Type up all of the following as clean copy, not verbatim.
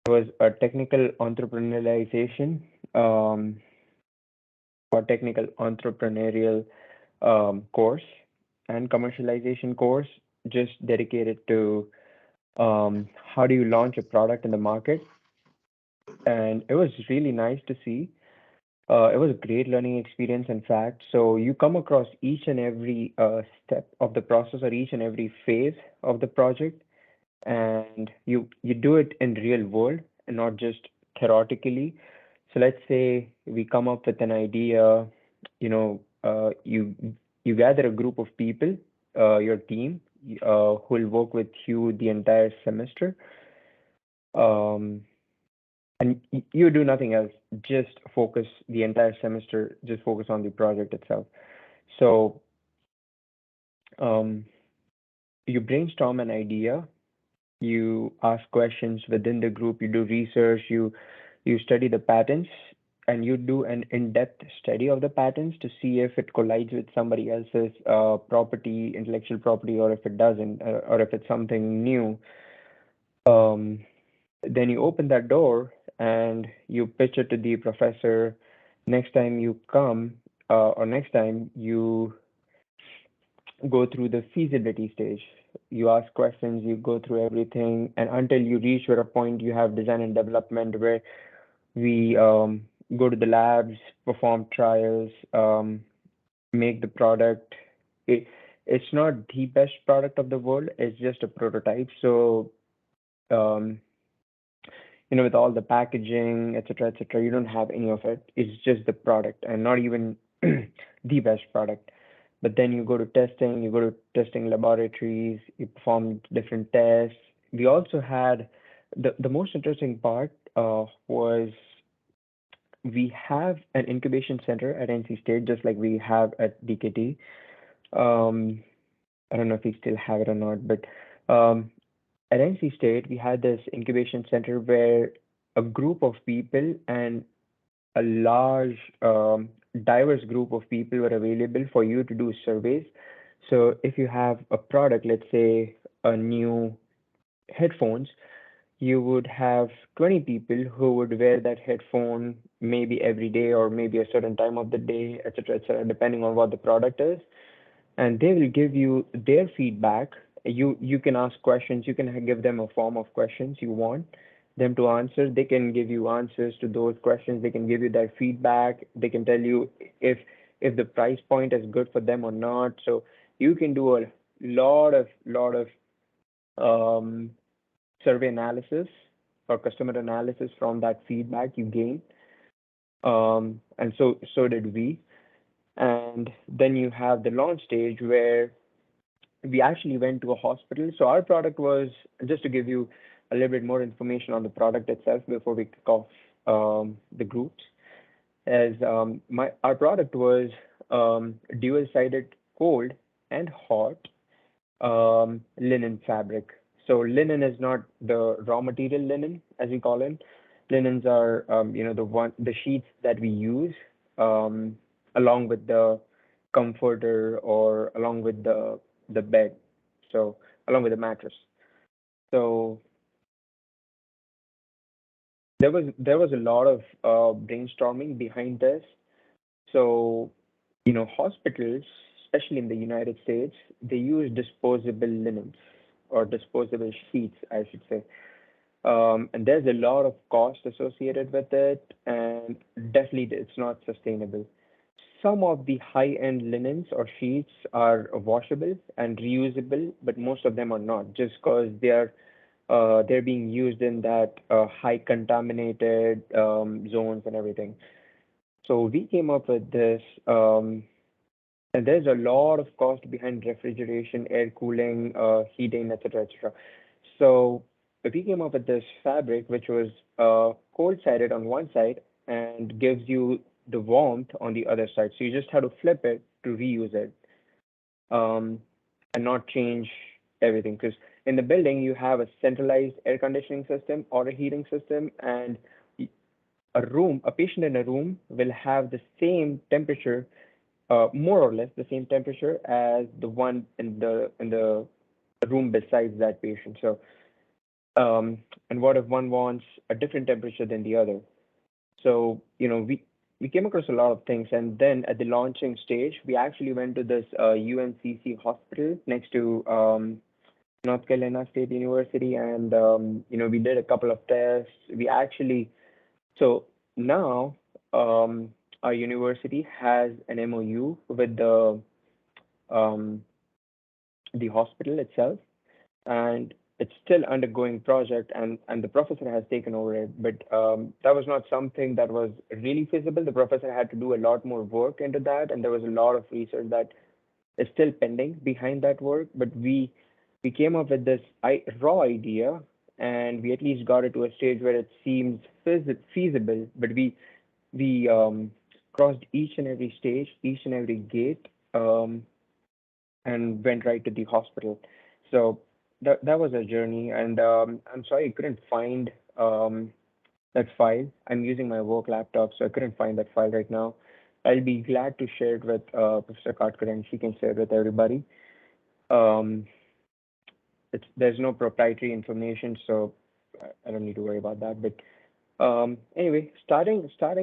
It was a technical entrepreneurialization um, or technical entrepreneurial course and commercialization course just dedicated to how do you launch a product in the market. And it was really nice to see. It was a great learning experience, in fact. So you come across each and every step of the process or each and every phase of the project, and you do it in real world and not just theoretically. So let's say we come up with an idea, you gather a group of people, your team, who will work with you the entire semester, um, and you do nothing else, just focus the entire semester, just focus on the project itself. So um, you brainstorm an idea, you ask questions within the group, you do research, you study the patterns, and you do an in-depth study of the patterns to see if it collides with somebody else's property, intellectual property, or if it doesn't, or if it's something new. Um, then you open that door and you pitch it to the professor. Next time you come, or next time you go through the feasibility stage. You ask questions, you go through everything, and until you reach where a point you have design and development where we go to the labs, perform trials, make the product. It, it's not the best product of the world. It's just a prototype. So, um, with all the packaging, etc., etc., you don't have any of it. It's just the product, and not even the best product. But then you go to testing, you go to testing laboratories, you perform different tests. We also had the most interesting part was we have an incubation center at NC State, just like we have at DKT. Um, I don't know if we still have it or not, but at NC State, we had this incubation center where a group of people and a large, diverse group of people were available for you to do surveys. So if you have a product, let's say a new headphones, you would have 20 people who would wear that headphone maybe every day or maybe a certain time of the day, etc., depending on what the product is, and they will give you their feedback. You can ask questions, you can give them a form of questions you want them to answer. They can give you answers to those questions, they can give you their feedback, they can tell you if the price point is good for them or not. So you can do a lot of um, survey analysis or customer analysis from that feedback you gain. And so did we. And then you have the launch stage where we actually went to a hospital. So our product was, just to give you a little bit more information on the product itself before we kick off the groups, as my our product was dual-sided cold and hot linen fabric. So linen is not the raw material linen, as we call it. Linens are, the sheets that we use um, along with the comforter or along with the bed. So along with the mattress. So there was a lot of brainstorming behind this. So, hospitals, especially in the United States, they use disposable linens or disposable sheets, I should say. And there's a lot of cost associated with it, and definitely it's not sustainable. Some of the high-end linens or sheets are washable and reusable, but most of them are not, just because they're being used in that high contaminated zones and everything. So we came up with this, and there's a lot of cost behind refrigeration, air cooling, heating, etc., etc. So we came up with this fabric, which was cold-sided on one side and gives you the warmth on the other side. So you just have to flip it to reuse it, um, and not change everything. Because in the building, you have a centralized air conditioning system or a heating system, and a patient in a room will have the same temperature, more or less the same temperature as the one in the room besides that patient. So And what if one wants a different temperature than the other? So, we came across a lot of things, and then at the launching stage, we actually went to this UNCC hospital next to North Carolina State University, and we did a couple of tests. So now our university has an MOU with um, the hospital itself, and it's still undergoing project, and the professor has taken over it. But that was not something that was really feasible. The professor had to do a lot more work into that, and there was a lot of research that is still pending behind that work. But we came up with this raw idea, and we at least got it to a stage where it seems feasible. But we crossed each and every stage, each and every gate, and went right to the hospital. So that was a journey, and I'm sorry I couldn't find that file. I'm using my work laptop, so I couldn't find that file right now. I'll be glad to share it with Professor Katkar, and she can share it with everybody. Um, there's no proprietary information, so I don't need to worry about that. But anyway, starting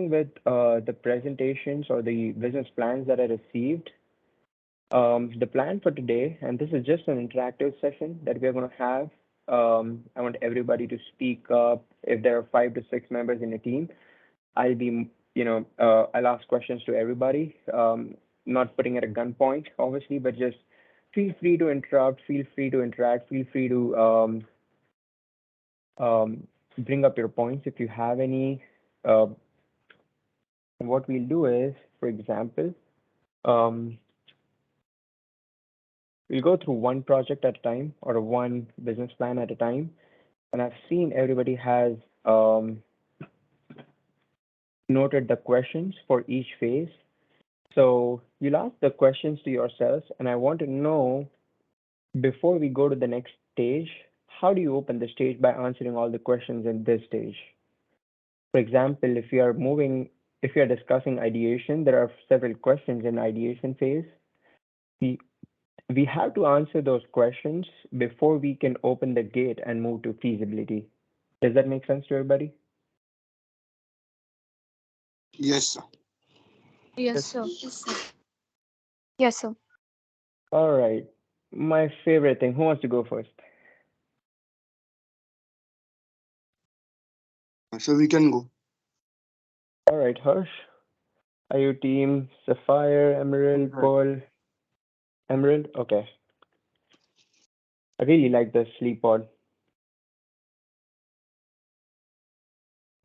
with the presentations or the business plans that I received. The plan for today, and this is just an interactive session that we're going to have. I want everybody to speak up. If there are 5 to 6 members in a team, I'll ask questions to everybody. Not putting at a gunpoint, obviously, but just feel free to interrupt, feel free to interact, feel free to bring up your points if you have any. Uh, and what we'll do is, for example, um, we'll go through one project at a time or one business plan at a time. And I've seen everybody has um, noted the questions for each phase. So you'll ask the questions to yourselves, and I want to know before we go to the next stage, how do you open the stage by answering all the questions in this stage? For example, if you are discussing ideation, there are several questions in ideation phase. We we have to answer those questions before we can open the gate and move to feasibility. Does that make sense to everybody? Yes, sir. Yes, Yes. sir. Yes, sir. Yes, sir. All right. My favorite thing. Who wants to go first? So we can go. All right, Harsh. Are you team Sapphire, Emerald, Right. Pearl, Emerald? Okay. I really like the sleep pod.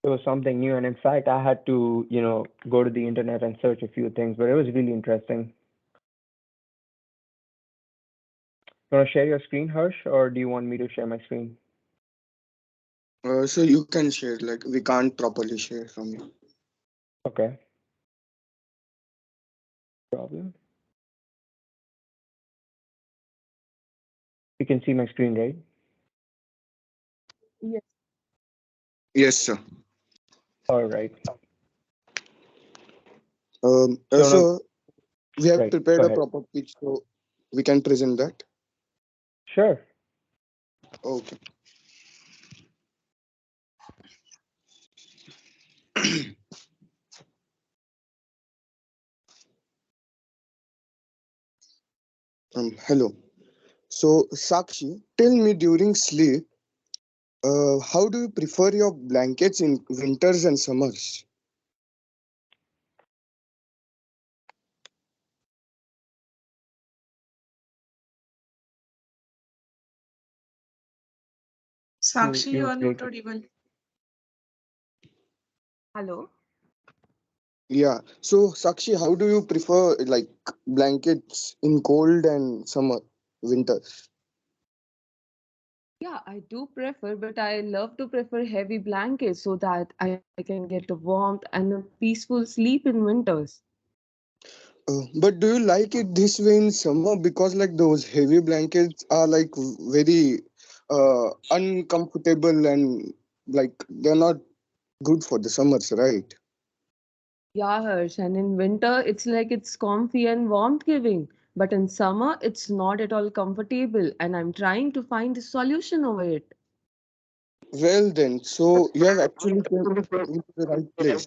It was something new, and in fact, I had to, go to the internet and search a few things, but it was really interesting. You want to share your screen, Harsh, or do you want me to share my screen? So you can share. Like we can't properly share from you. Okay, problem. You can see my screen, right? Yes. Yes, sir. All right. So now, So we have right, go prepared a ahead. proper pitch, so we can present that. Sure. Okay. Hello. So Sakshi, tell me during sleep, how do you prefer your blankets in winters and summers? Sakshi, you You're are not breaking. audible. Hello? Yeah. So Sakshi, how do you prefer like blankets in cold and summer, winters? Yeah, I do prefer, but I love to prefer heavy blankets so that I can get a warmth and a peaceful sleep in winters. But do you like it this way in summer? Because like those heavy blankets are like very uncomfortable and like they're not good for the summers, right? Yeah, Harsh, and in winter it's like it's comfy and warmth giving, but in summer it's not at all comfortable, and I'm trying to find a solution over it. Well then, so you have actually come into the right place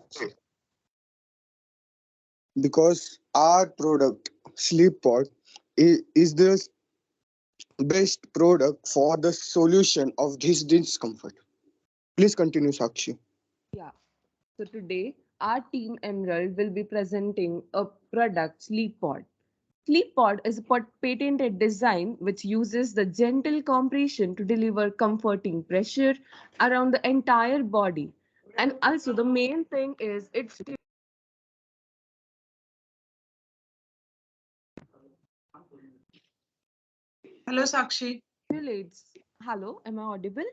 because our product Sleep Pod is the best product for the solution of this discomfort. Please continue, Sakshi. Yeah. So today, our team Emerald will be presenting a product, Sleep Pod. Sleep Pod is a patented design which uses the gentle compression to deliver comforting pressure around the entire body. And also, the main thing is it Hello, Sakshi. stimulates. Hello, am I audible?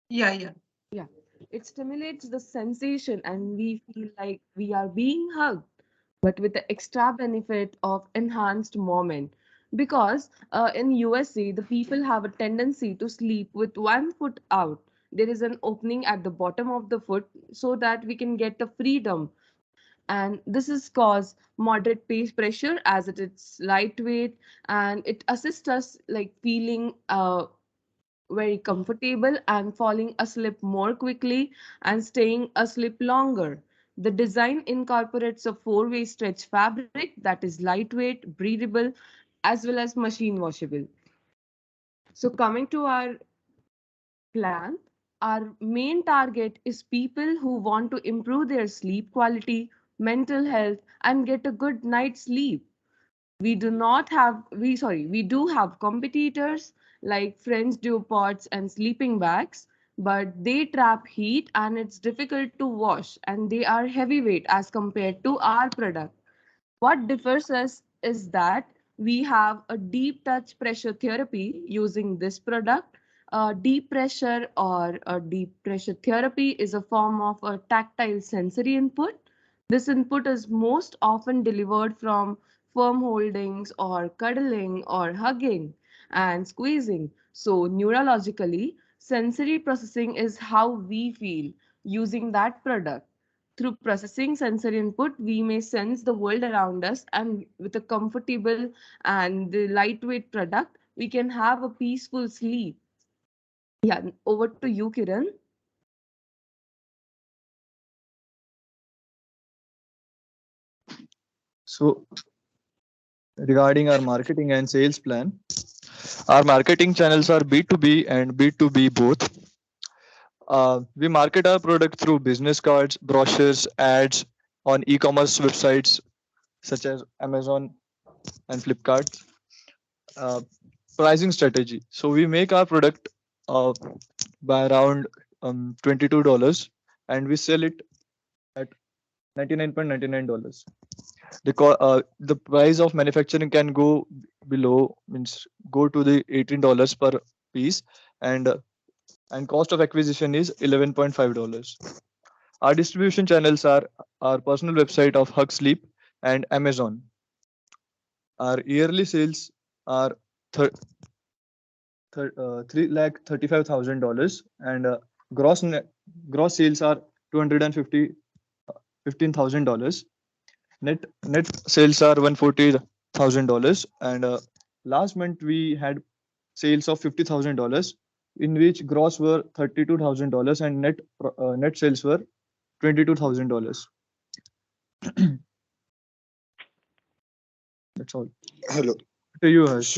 Yeah, yeah. Yeah, it stimulates the sensation, and we feel like we are being hugged, but with the extra benefit of enhanced moment. Because in USA, the people have a tendency to sleep with one foot out. There is an opening at the bottom of the foot so that we can get the freedom. And this is cause moderate pace pressure as it is lightweight, and it assists us like feeling very comfortable and falling asleep more quickly and staying asleep longer. The design incorporates a four-way stretch fabric that is lightweight, breathable, as well as machine washable. So, coming to our plan, our main target is people who want to improve their sleep quality, mental health, and get a good night's sleep. We do have competitors like French duopods and sleeping bags, but they trap heat and it's difficult to wash and they are heavyweight as compared to our product. What differs us is that we have a deep touch pressure therapy using this product. Deep pressure or a deep pressure therapy is a form of a tactile sensory input. This input is most often delivered from firm holdings or cuddling or hugging and squeezing. So, neurologically, sensory processing is how we feel using that product. Through processing sensory input, we may sense the world around us, and with a comfortable and the lightweight product, we can have a peaceful sleep. Yeah, over to you, Kiran. So, regarding our marketing and sales plan, our marketing channels are B2B and B2B both. We market our product through business cards, brochures, ads on e-commerce websites such as Amazon and Flipkart. Uh, Pricing strategy. So we make our product uh, by around $22, and we sell it at $99.99. The price of manufacturing can go below, means go to the $18 per piece, and cost of acquisition is $11.5. Our distribution channels are our personal website of Hug Sleep and Amazon. Our yearly sales are $3,35,000, and gross sales are 250 $15,000. Net sales are $140,000, and last month we had sales of $50,000, in which gross were $32,000 and net sales were $22,000. That's all. Hello. To you, Harsh.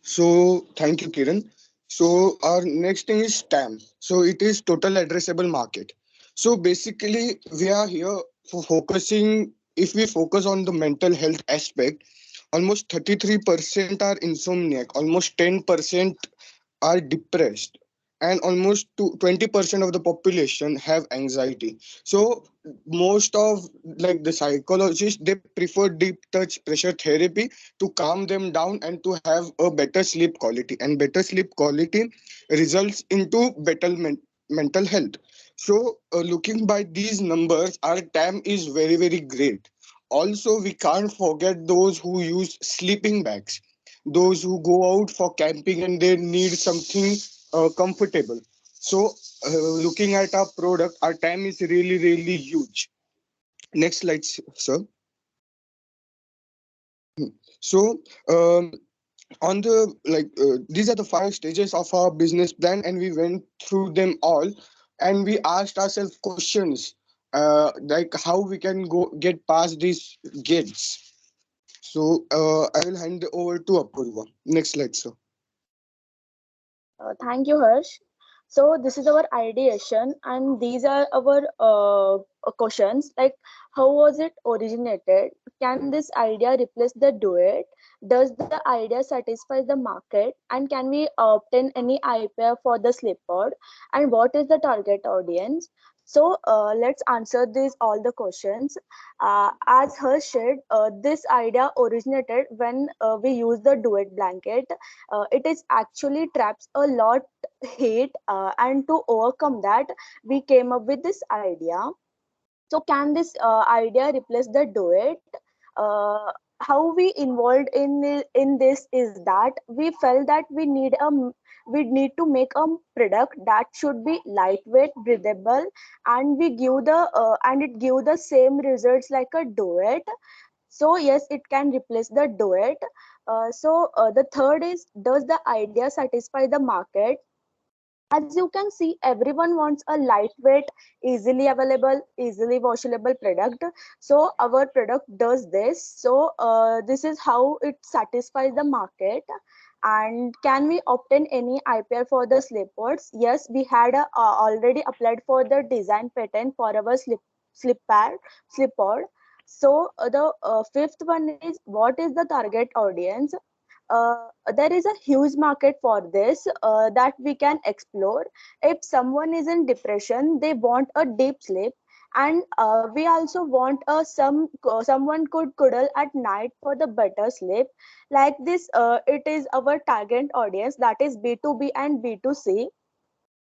So thank you, Kiran. So our next thing is TAM. So it is total addressable market. So basically, we are here for focusing. If we focus on the mental health aspect, almost 33% are insomniac, almost 10% are depressed, and almost 20% of the population have anxiety. So most of like the psychologists, they prefer deep touch pressure therapy to calm them down and to have a better sleep quality, and better sleep quality results into better mental health. So looking by these numbers, our TAM is very very great. Also, we can't forget those who use sleeping bags, those who go out for camping and they need something comfortable. So, looking at our product, our time is really, really huge. Next slide, sir. So, on the these are the 5 stages of our business plan, and we went through them all, and we asked ourselves questions like how we can go get past these gates. So I will hand over to Apurva. Next slide, sir. Thank you, Harsh. So this is our ideation, and these are our questions like how was it originated? Can this idea replace the duet? Does the idea satisfy the market? And can we obtain any IPR for the slipboard? And what is the target audience? So let's answer these all the questions. As Harsh said, this idea originated when we use the duet blanket. It is actually traps a lot heat, and to overcome that we came up with this idea. So can this idea replace the duet? How we involved in this is that we felt that we need to make a product that should be lightweight, breathable, and it give the same results like a duet. So yes, it can replace the duet. The third is, does the idea satisfy the market? As you can see, everyone wants a lightweight, easily available, easily washable product. So our product does this. So this is how it satisfies the market. And can we obtain any IPR for the slipboards? Yes, we had already applied for the design patent for our slipboard. So the fifth one is, what is the target audience? There is a huge market for this that we can explore. If someone is in depression, they want a deep sleep, and we also want someone could cuddle at night for the better sleep. Like this, it is our target audience, that is B2B and B2C.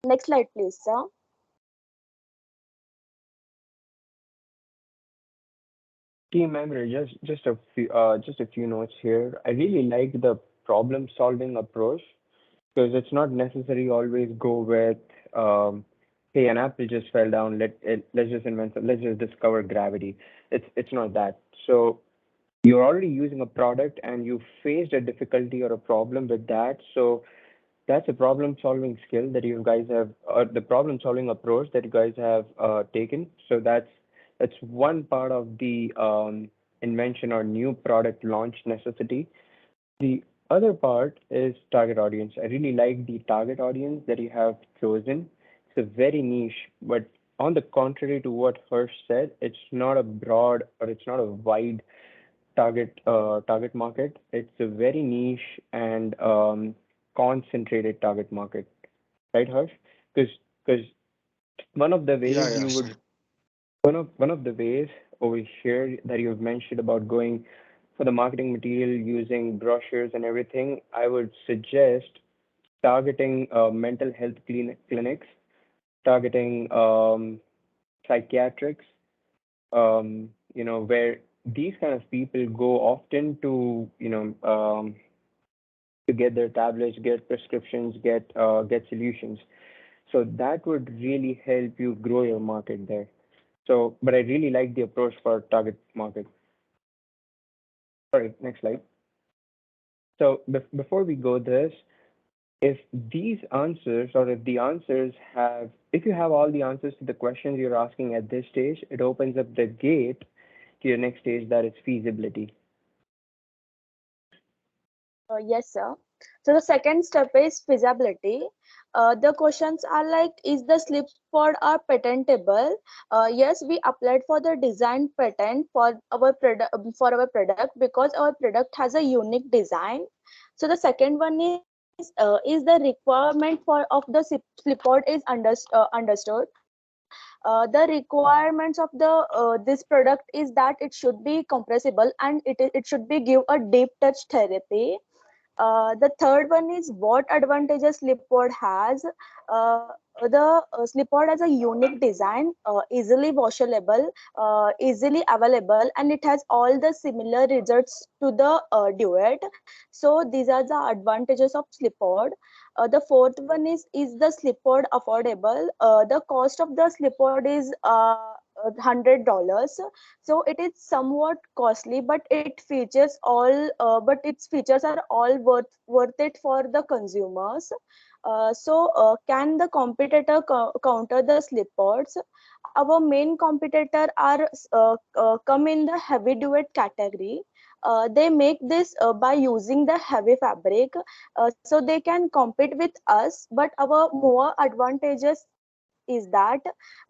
Next slide, please, sir. Team member, just a few notes here. I really like the problem solving approach because it's not necessary always go with hey, an apple just fell down, let's just let's just discover gravity. It's not that. So you're already using a product and you faced a difficulty or a problem with that. So that's a problem solving skill that you guys have, or the problem solving approach that you guys have taken. So that's one part of the invention or new product launch necessity. The other part is target audience. I really like the target audience that you have chosen. It's a very niche, but on the contrary to what Hirsch said, it's not a broad or it's not a wide target market. It's a very niche and concentrated target market, right, Hirsch? Because one of the Yeah, ways yeah, you would sir. one of the ways over here that you've mentioned about going for the marketing material using brochures and everything, I would suggest targeting mental health clinics, targeting psychiatrics, where these kind of people go often to get their tablets, get prescriptions, get solutions. So that would really help you grow your market there. So, but I really like the approach for target market. Sorry, next slide. So before we go this, if these answers or if the answers have, if you have all the answers to the questions you're asking at this stage, it opens up the gate to your next stage, that is feasibility. Yes, sir. So the second step is feasibility. The questions are like, is the slip pod are patentable? Yes, we applied for the design patent for our product because our product has a unique design. So the second one is the requirement of the slip pod is understood. The requirements of the this product is that it should be compressible, and it should be give a deep touch therapy. The third one is, what advantages Slipboard has. The Slipboard has a unique design, easily washable, easily available, and it has all the similar results to the Duet. So these are the advantages of Slipboard. The fourth one is the Slipboard affordable? The cost of the Slipboard is $100. So it is somewhat costly, but but its features are all worth it for the consumers. Can the competitor counter the slip pods? Our main competitor are come in the heavy duet category. They make this by using the heavy fabric, so they can compete with us. But our more advantages is that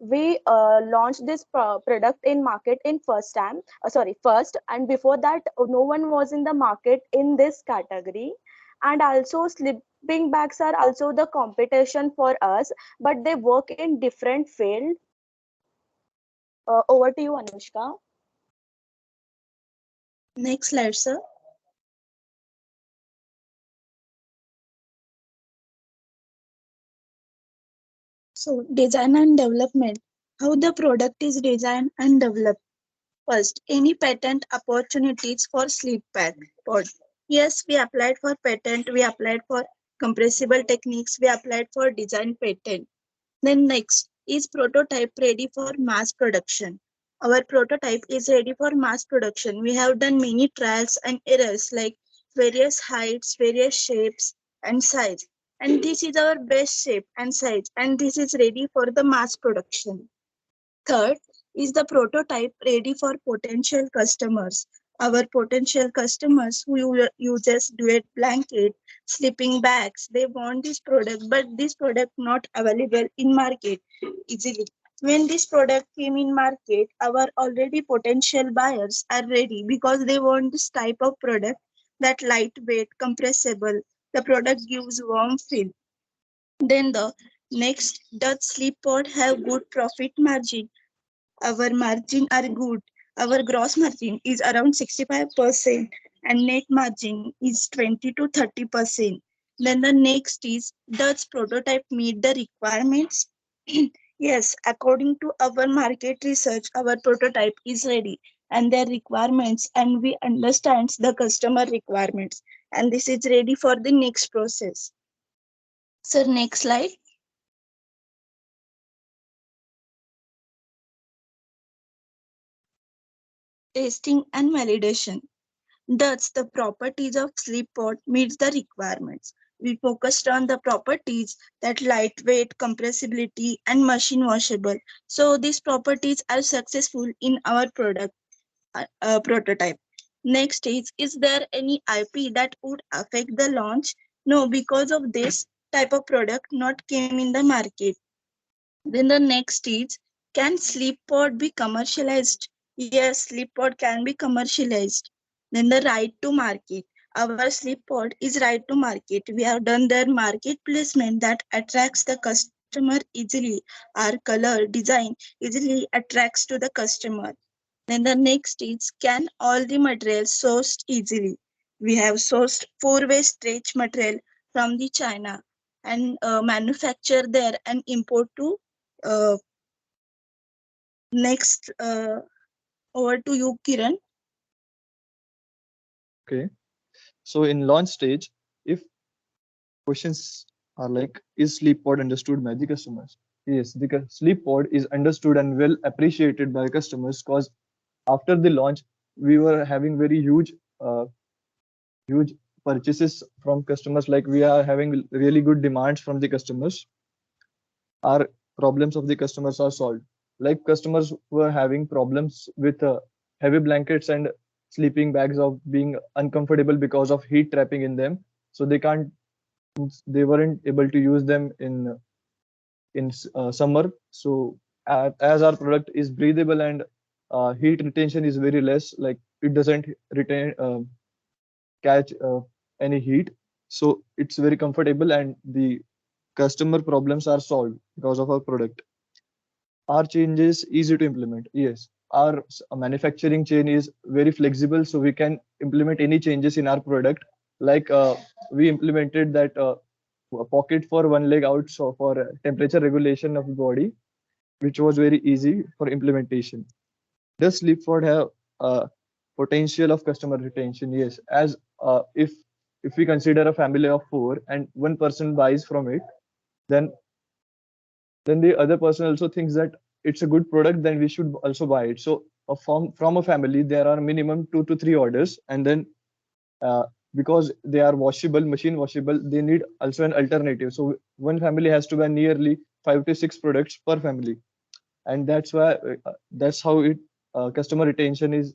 we launched this product in market in first, and before that no one was in the market in this category. And also sleeping bags are also the competition for us, but they work in different field. Over to you, Anushka. Next slide, sir. So, design and development. How the product is designed and developed. First, any patent opportunities for sleep pad pod. Yes, we applied for patent. We applied for compressible techniques. We applied for design patent. Then next is prototype ready for mass production. Our prototype is ready for mass production. We have done many trials and errors like various heights, various shapes and size. And this is our best shape and size, and this is ready for the mass production. Third is the prototype ready for potential customers. Our potential customers who uses duet blanket, sleeping bags, they want this product, but this product not available in market easily. When this product came in market, our already potential buyers are ready because they want this type of product that lightweight, compressible. The product gives warm feel. Then the next, does sleep pod have good profit margin? Our margin are good. Our gross margin is around 65% and net margin is 20 to 30%. Then the next is, does prototype meet the requirements? Yes, according to our market research, our prototype is ready and their requirements, and we understand the customer requirements, and this is ready for the next process. Sir, next slide. Testing and validation. Thus, the properties of sleep pod meets the requirements. We focused on the properties that lightweight, compressibility, and machine washable. So these properties are successful in our product prototype. Next is there any IP that would affect the launch? No, because of this type of product not came in the market. Then the next is, can sleep pod be commercialized? Yes, sleep pod can be commercialized. Then the right to market. Our sleep pod is right to market. We have done their market placement that attracts the customer easily. Our color design easily attracts to the customer. Then the next is, can all the materials sourced easily? We have sourced four-way stretch material from the China and manufacture there and import to uh, next. Over to you, Kiran. Okay. So in launch stage, if questions are like, is sleep pod understood by the customers? Yes, the sleep pod is understood and well appreciated by customers, because after the launch, we were having very huge purchases from customers. Like, we are having really good demands from the customers. Our problems of the customers are solved. Like, customers were having problems with heavy blankets and sleeping bags of being uncomfortable because of heat trapping in them, so they weren't able to use them in summer. So as our product is breathable and heat retention is very less, like it doesn't retain catch any heat, so it's very comfortable and the customer problems are solved because of our product. Our change is easy to implement. Yes, our manufacturing chain is very flexible, so we can implement any changes in our product. Like, we implemented that a pocket for one leg out, so for temperature regulation of the body, which was very easy for implementation. Does Sleepford have potential of customer retention? Yes, as if we consider a family of four and one person buys from it, then the other person also thinks that it's a good product, then we should also buy it. So from a family, there are minimum 2 to 3 orders, and then uh, because they are washable, machine washable, they need also an alternative. So one family has to buy nearly 5 to 6 products per family, and that's why that's how it customer retention is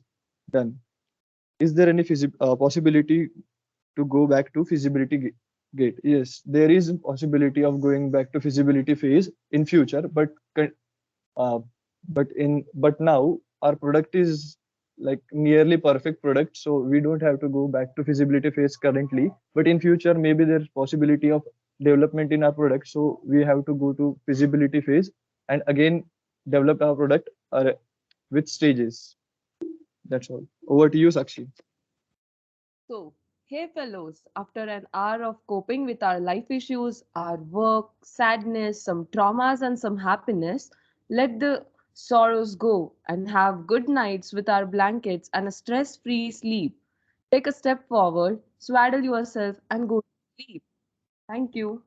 done. Is there any possibility to go back to gate? Yes, there is a possibility of going back to feasibility phase in future, uh, but now our product is like nearly perfect product, so we don't have to go back to feasibility phase currently. But in future, maybe there's possibility of development in our product, so we have to go to feasibility phase and again develop our product with stages. That's all. Over to you, Sakshi. So, hey fellows, after an hour of coping with our life issues, our work, sadness, some traumas, and some happiness, let the sorrows go and have good nights with our blankets and a stress free sleep. Take a step forward, swaddle yourself, and go to sleep. Thank you.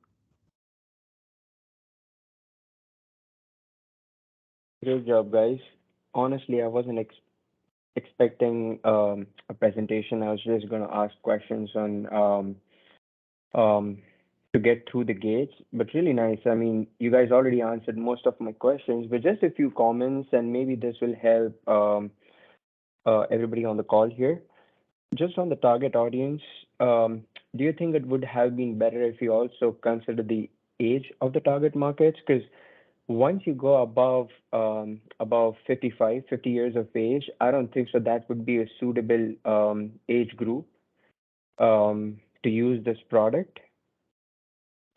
Great job, guys. Honestly, I wasn't expecting a presentation. I was just going to ask questions on um, to get through the gates, but really nice. I mean, you guys already answered most of my questions, but just a few comments, and maybe this will help everybody on the call here. Just on the target audience, do you think it would have been better if you also consider the age of the target markets? Because once you go above 55, 50 years of age, I don't think so that would be a suitable age group to use this product.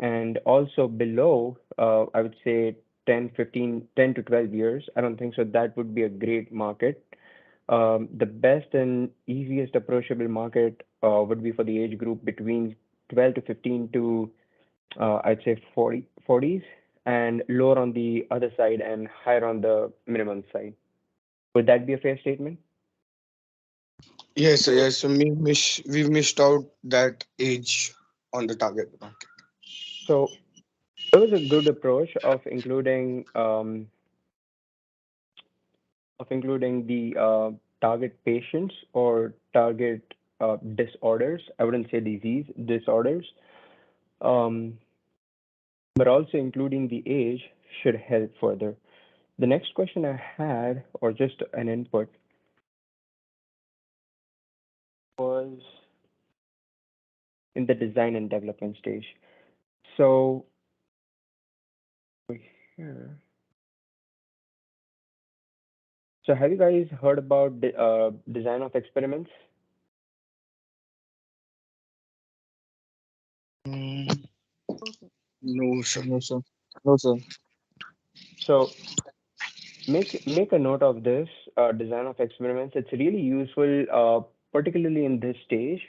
And also below, I would say 10, 15, 10 to 12 years, I don't think so that would be a great market. The best and easiest approachable market would be for the age group between 12 to 15 to I'd say 40s, and lower on the other side and higher on the minimum side. Would that be a fair statement? Yes, yes. So we missed out that age on the target market. So it was a good approach of including the target patients or target disorders. I wouldn't say disease disorders, um, but also including the age should help further. The next question I had, or just an input, was in the design and development stage. So over here. So have you guys heard about design of experiments? Mm, Okay. no, sir. No, sir. No, sir. So make a note of this design of experiments. It's really useful, particularly in this stage,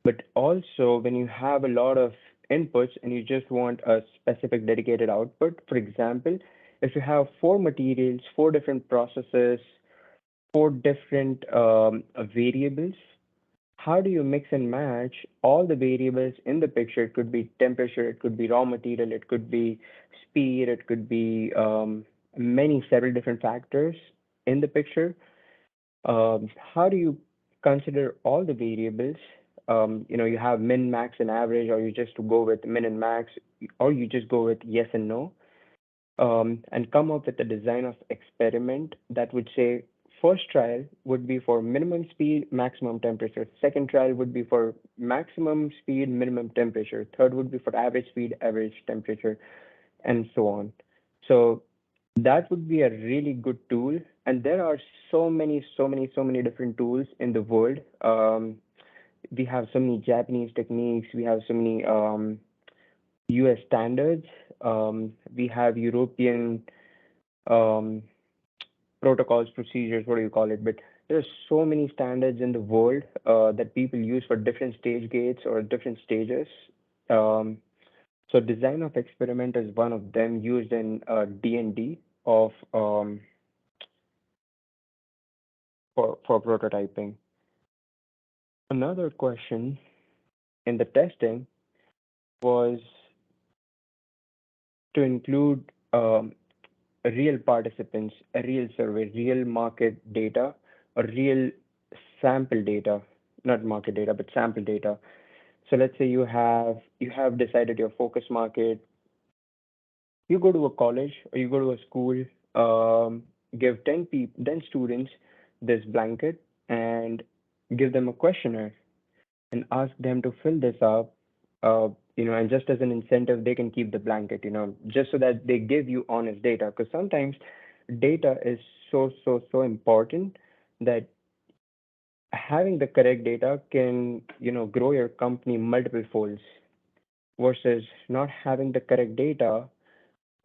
but also when you have a lot of inputs and you just want a specific dedicated output. For example, if you have four materials, four different processes, four different variables, how do you mix and match all the variables in the picture? It could be temperature, it could be raw material, it could be speed, it could be several different factors in the picture. How do you consider all the variables? You have min, max, and average, or you just go with min and max, or you just go with yes and no, and come up with a design of experiment that would say first trial would be for minimum speed, maximum temperature. Second trial would be for maximum speed, minimum temperature. Third would be for average speed, average temperature, and so on. So that would be a really good tool. And there are so many different tools in the world. We have so many Japanese techniques. We have so many US standards. We have European um, protocols, procedures, what do you call it? But there's so many standards in the world that people use for different stage gates or different stages. Um, so design of experiment is one of them used in D&D of for prototyping. Another question in the testing was to include real participants, a real survey, real market data, or real sample data, not market data, but sample data. So let's say you have decided your focus market. You go to a college or you go to a school, give 10 students this blanket and give them a questionnaire and ask them to fill this up, and just as an incentive, they can keep the blanket, just so that they give you honest data. Because sometimes data is so, so, so important that having the correct data can, grow your company multiple folds versus not having the correct data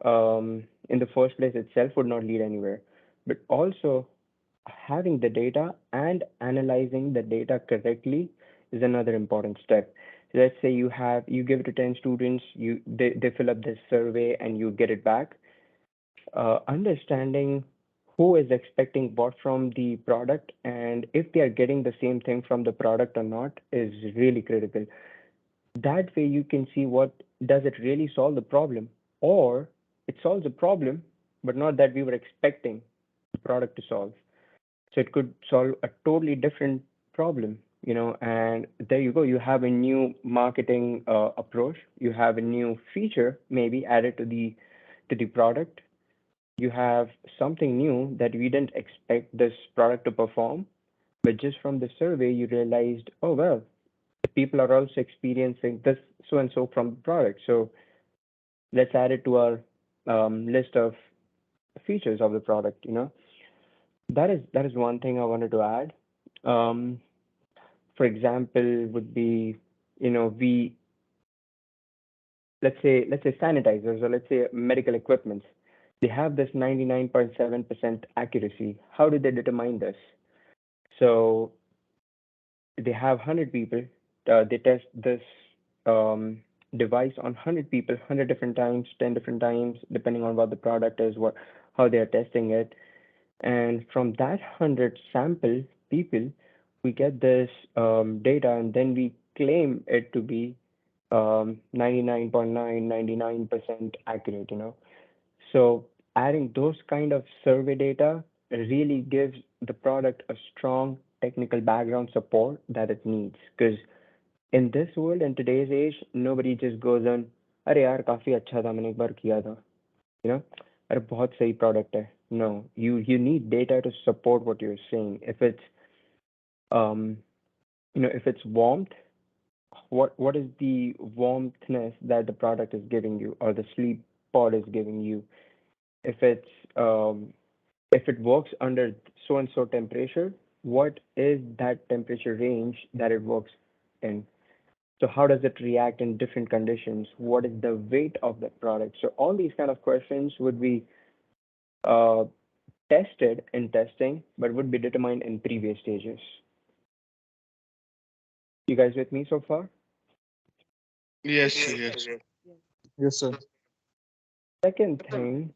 in the first place itself would not lead anywhere. But also having the data and analyzing the data correctly is another important step. Let's say you give it to 10 students, they fill up this survey and you get it back. Understanding who is expecting what from the product and if they are getting the same thing from the product or not is really critical. That way you can see what does it really solve the problem, or it solves a problem but not that we were expecting the product to solve. So it could solve a totally different problem, and there you go. You have a new marketing approach. You have a new feature maybe added to the product. You have something new that we didn't expect this product to perform, but just from the survey you realized, oh well, people are also experiencing this so and so from the product. So let's add it to our list of features of the product. That is one thing I wanted to add. Um, for example, would be, we let's say sanitizers, or let's say medical equipments. They have this 99.7% accuracy. How do they determine this? So they have 100 people. They test this um, device on 100 people, 100 different times, 10 different times, depending on what the product is, how they are testing it. And from that 100 sample people, we get this data, and then we claim it to be 99.9, 99% accurate, So adding those kind of survey data really gives the product a strong technical background support that it needs. Because in this world, in today's age, nobody just goes on, अरे यार काफी अच्छा था मैंने एक बार किया था, you know, अरे बहुत सही product है. No, you need data to support what you're saying. Um, if it's warmth, what is the warmthness that the product is giving you or the sleep pod is giving you? If it's if it works under so and so temperature, what is that temperature range that it works in? So how does it react in different conditions? What is the weight of the product? So all these kind of questions would be uh, tested in testing, but would be determined in previous stages. You guys with me so far? Yes, sir, yes. Yes. Yes, sir. Second thing,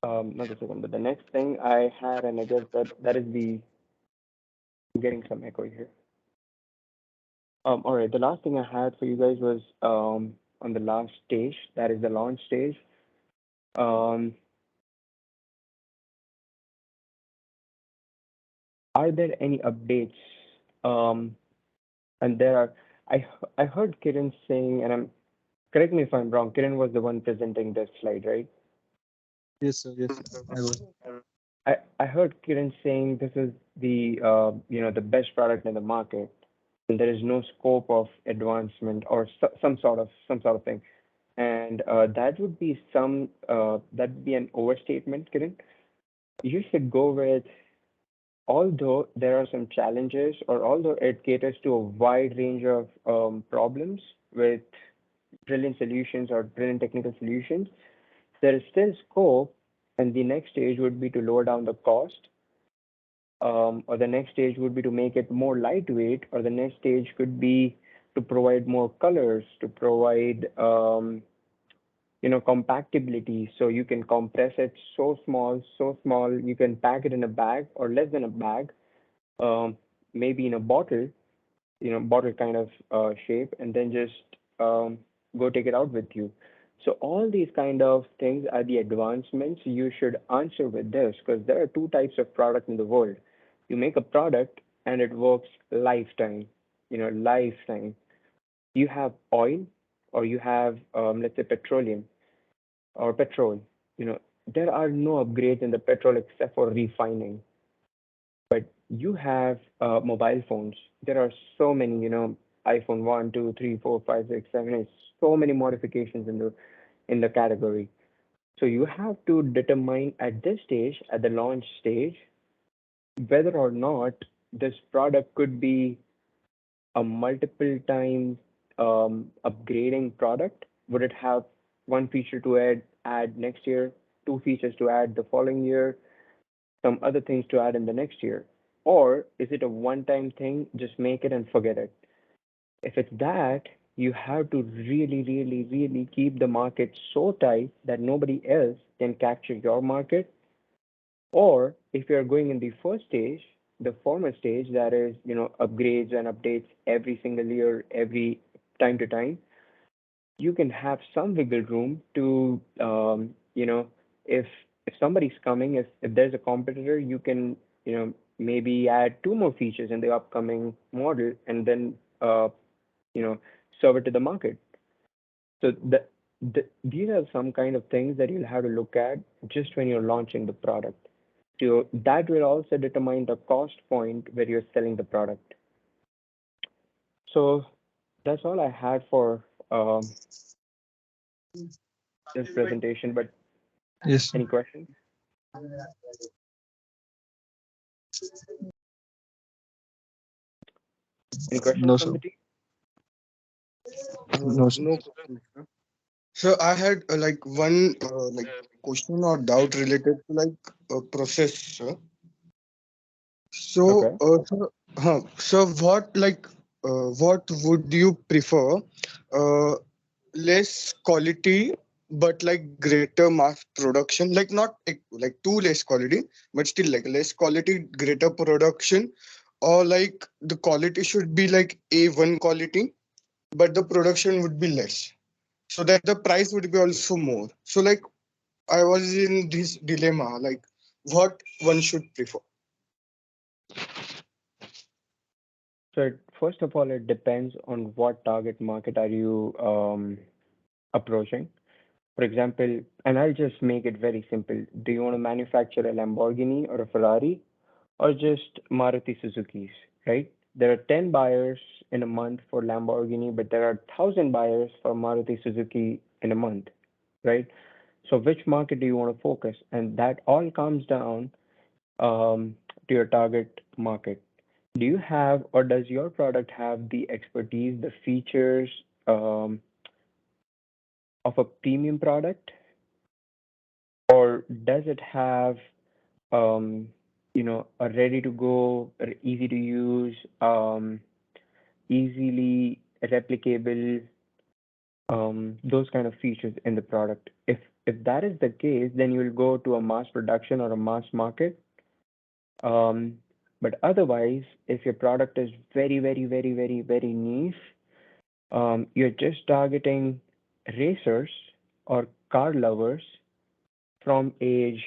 not the second, but the next thing I had, and I guess that is the I'm getting some echo here. All right, the last thing I had for you guys was on the last stage, that is the launch stage. Um, are there any updates? Um, and there are, I heard Kiran saying, and correct me if I'm wrong. Kiran was the one presenting this slide, right? Yes, sir. Yes, sir. I was. I heard Kiran saying this is the best product in the market, and there is no scope of advancement or some sort of thing. And that would be an overstatement, Kiran. You should go with, although there are some challenges, or although it caters to a wide range of problems with brilliant solutions or brilliant technical solutions, there is still scope. And the next stage would be to lower down the cost, or the next stage would be to make it more lightweight, or the next stage could be to provide more colors, to provide compactability, so you can compress it so small you can pack it in a bag or less than a bag, um, maybe in a bottle, bottle kind of shape, and then just go take it out with you. So all these kind of things are the advancements you should answer with this, because there are two types of product in the world. You make a product and it works lifetime, lifetime. You have oil, or you have, let's say, petroleum or petrol. You know, there are no upgrades in the petrol except for refining. But you have mobile phones. There are so many, iPhone 1, 2, 3, 4, 5, 6, 7, 8, so many modifications in the category. So you have to determine at this stage, at the launch stage, whether or not this product could be a multiple time upgrading product. Would it have one feature to add next year, two features to add the following year, some other things to add in the next year? Or is it a one time thing, just make it and forget it? If it's that, you have to really, really, really keep the market so tight that nobody else can capture your market. Or if you're going in the first stage, the former stage, that is, upgrades and updates every single year, every time to time, you can have some wiggle room to, if somebody's coming, if there's a competitor, you can, maybe add two more features in the upcoming model, and then, you know, serve it to the market. So these are some kind of things that you'll have to look at just when you're launching the product. So that will also determine the cost point where you're selling the product. So that's all I had for this presentation. But Yes. any questions? Any questions No, from sir. the team? No, sir. No question, sir. So I had like one like question or doubt related to like process, sir. So, Okay. so what would you prefer? Uh, Less quality, but like greater mass production. Like not like too less quality, but still like less quality, greater production, or like the quality should be like A1 quality, but the production would be less, so that the price would be also more. So like I was in this dilemma, like what one should prefer. So first of all, it depends on what target market are you approaching. For example, and I'll just make it very simple. Do you want to manufacture a Lamborghini or a Ferrari, or just Maruti Suzuki's, right? There are 10 buyers in a month for Lamborghini, but there are 1,000 buyers for Maruti Suzuki in a month, right? So which market do you want to focus? And that all comes down to your target market. Do you have, or does your product have the expertise, the features um, of a premium product, or does it have, um, a ready to go, easy to use, easily replicable, those kind of features in the product? If that is the case, then you'll go to a mass production or a mass market. Um, but otherwise, if your product is very, very, very, very, very niche, you're just targeting racers or car lovers from age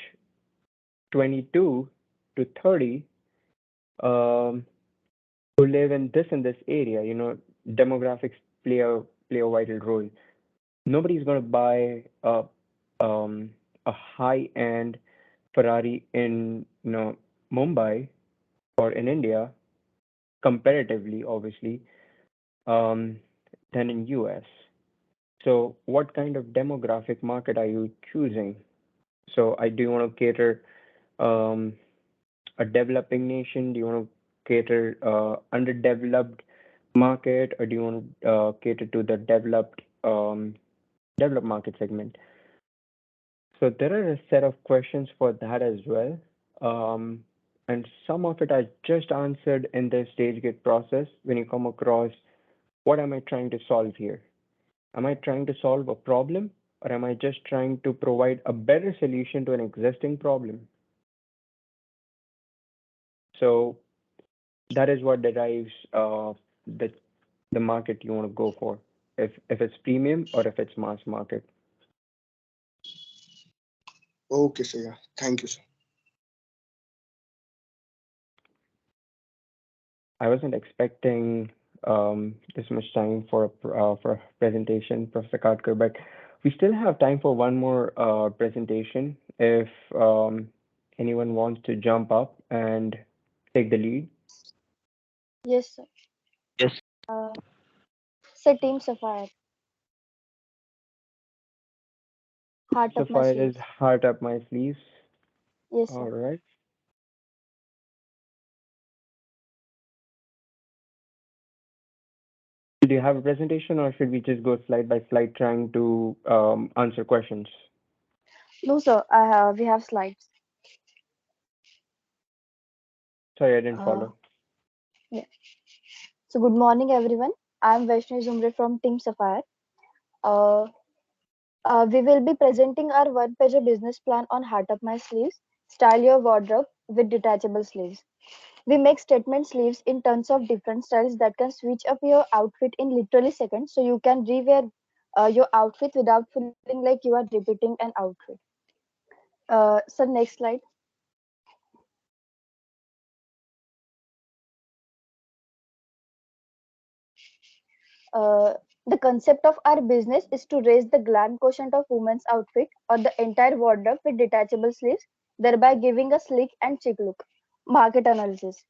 22 to 30, um, who live in this area. Demographics play a vital role. Nobody's going to buy um, a high-end Ferrari in Mumbai or in India, comparatively, obviously, um, than in US. So what kind of demographic market are you choosing? So I do want to cater um, a developing nation? Do you want to cater underdeveloped market, or do you want to cater to the developed market segment? So there are a set of questions for that as well. Um, and some of it I just answered in the stage gate process when you come across what am I trying to solve here? Am I trying to solve a problem, or am I just trying to provide a better solution to an existing problem? So that is what derives the the market you want to go for. If it's premium or if it's mass market. Okay, sir. Yeah. Thank you, sir. I wasn't expecting this much time for for a presentation, Professor Katkar, but we still have time for one more presentation if anyone wants to jump up and take the lead. Yes, sir. Yes. Uh, so Team Sapphire, heart So up my far, it is sleeves. heart up my sleeves. Yes, All sir. right. Do you have a presentation, or should we just go slide by slide trying to answer questions? No, sir. We have slides. Sorry, I didn't Uh, follow. yeah. So good morning, everyone. I'm Vaishnavi Zumre from Team Sapphire. Uh, we will be presenting our one-pager business plan on Heart Up My Sleeves, Style Your Wardrobe with detachable sleeves. We make statement sleeves in tons of different styles that can switch up your outfit in literally seconds, so you can rewear your outfit without feeling like you are repeating an outfit. So next slide. Uh, the concept of our business is to raise the glam quotient of women's outfit or the entire wardrobe with detachable sleeves, thereby giving a sleek and chic look. Market analysis.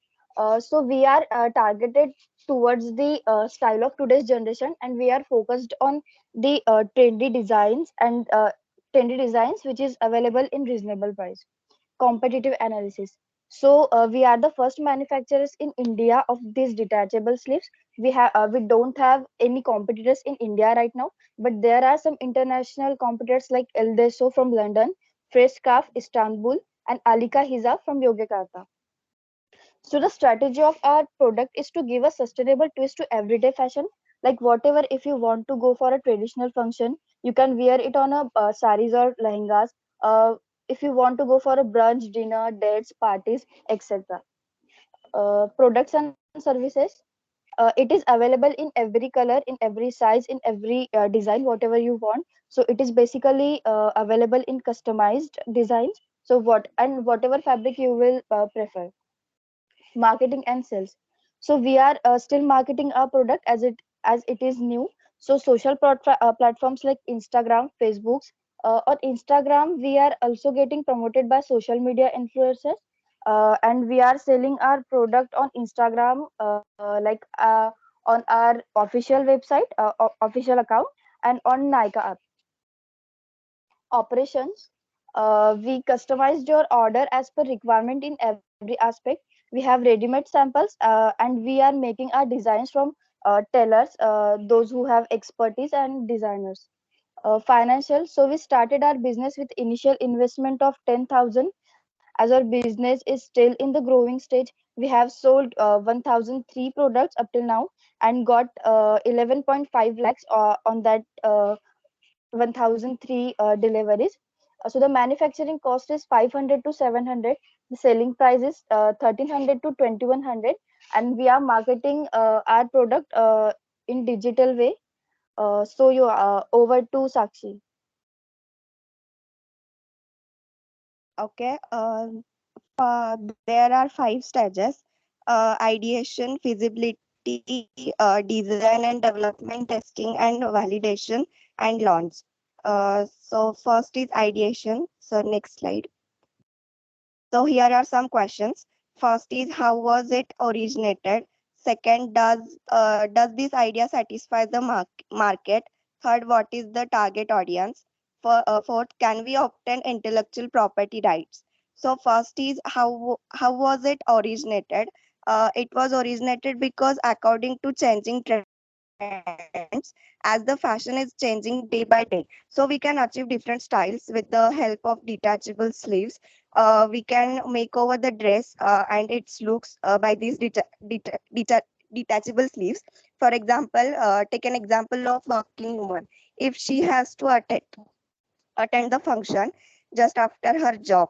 So we are targeted towards the style of today's generation, and we are focused on the trendy designs which is available in reasonable price. Competitive analysis. So we are the first manufacturers in India of these detachable sleeves. We don't have any competitors in India right now, but there are some international competitors like Eldeso from London, Freshcraft Istanbul, and Alika Hiza from Yogyakarta. So the strategy of our product is to give a sustainable twist to everyday fashion. Like whatever, if you want to go for a traditional function, you can wear it on a saris or lehengas. If you want to go for a brunch, dinner, dates, parties, etc. Products and services. It is available in every color, in every size, in every design, whatever you want. So it is basically available in customized designs. So whatever fabric you will prefer. Marketing and sales. So we are still marketing our product as it is new. So social platforms like Instagram, Facebooks. On Instagram we are also getting promoted by social media influencers, and we are selling our product on Instagram, on our official website, official account, and on Nika app. Operations. We customized your order as per requirement in every aspect. We have ready-made samples, and we are making our designs from tailors, those who have expertise, and designers. Financial. So we started our business with initial investment of 10,000. As our business is still in the growing stage, we have sold 1,003 products up till now and got 11.5 lakhs on that 1,003 deliveries. So the manufacturing cost is 500 to 700. The selling price is 1,300 to 2,100, and we are marketing our product in digital way. So you over to Sakshi. Okay. There are five stages: ideation, feasibility, design and development, testing and validation, and launch. So first is ideation. So next slide. So here are some questions. First is how was it originated? Second, does this idea satisfy the market? Third, what is the target audience? Fourth, can we obtain intellectual property rights? So first is how was it originated? It was originated because according to changing trends, as the fashion is changing day by day, so we can achieve different styles with the help of detachable sleeves. We can make over the dress and its looks by these detachable sleeves. For example, take an example of working woman. If she has to attend the function just after her job,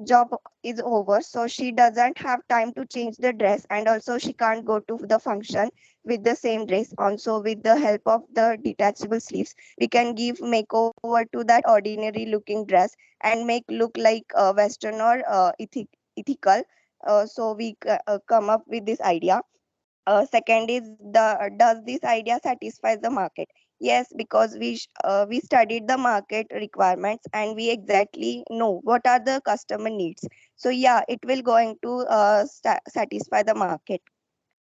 job is over, so she doesn't have time to change the dress, and also she can't go to the function with the same dress. Also, with the help of the detachable sleeves, we can give makeover to that ordinary looking dress and make look like western or ethical. So we come up with this idea. Second is, does this idea satisfy the market? Yes, because we studied the market requirements and we exactly know what are the customer needs. So yeah, it will going to satisfy the market.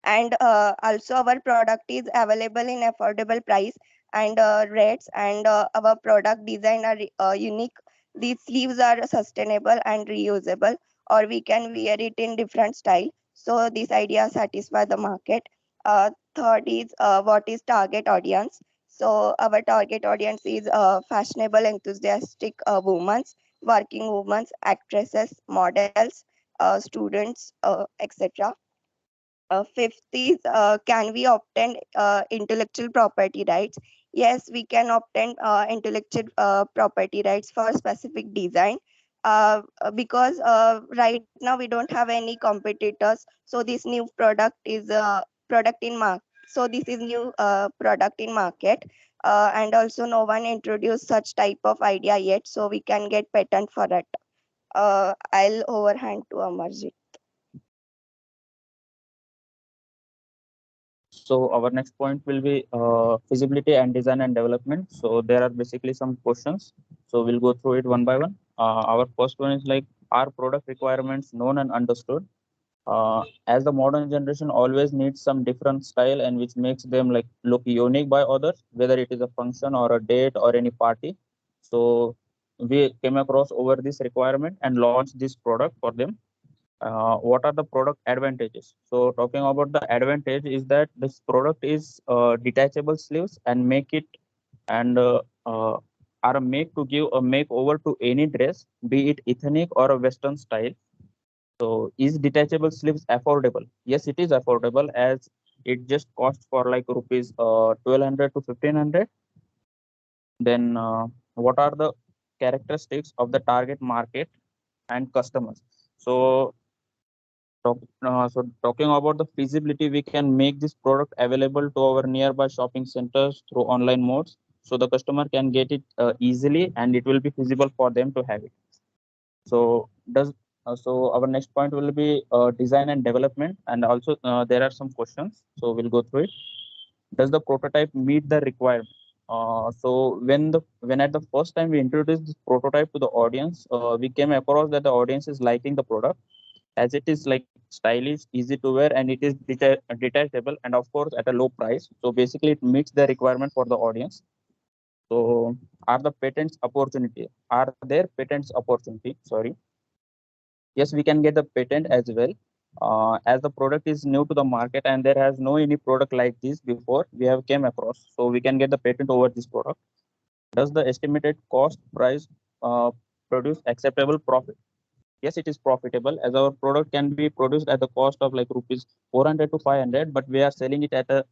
And also our product is available in affordable price and rates, and our product design are unique. These sleeves are sustainable and reusable, or we can wear it in different style. So this idea satisfy the market. Third is, what is target audience? So our target audience is fashionable enthusiastic women, working women, actresses, models, students, etc. Fifth is, can we obtain intellectual property rights? Yes, we can obtain intellectual property rights for specific design. Because right now we don't have any competitors, so this new product is product in market. So this is new product in market, and also no one introduced such type of idea yet, so we can get patent for it. I'll overhand to Amarjit. So our next point will be feasibility and design and development. So there are basically some questions. So we'll go through it one by one. Our first one is like, are product requirements known and understood? As the modern generation always needs some different style and which makes them like look unique by others, whether it is a function or a date or any party. So we came across over this requirement and launched this product for them. What are the product advantages? So talking about the advantage is that this product is detachable sleeves and make it and are made to give a makeover to any dress, be it ethnic or a western style. So is detachable sleeves affordable? Yes, it is affordable as it just costs for like rupees 1200 to 1500. Then what are the characteristics of the target market and customers? So talking about the feasibility, we can make this product available to our nearby shopping centers through online modes, so the customer can get it easily and it will be feasible for them to have it. So does so our next point will be design and development, and also there are some questions. So we'll go through it. Does the prototype meet the requirement? So when at the first time we introduced this prototype to the audience, we came across that the audience is liking the product as it is like stylish, easy to wear, and it is detachable, and of course at a low price. So basically, it meets the requirement for the audience. So are the patents opportunity? Are there patents opportunity? Sorry. Yes, we can get the patent as well. As the product is new to the market and there has no any product like this before we have came across, so we can get the patent over this product. Does the estimated cost price uh, produce acceptable profit? Yes, it is profitable as our product can be produced at the cost of like rupees 400 to 500, but we are selling it at a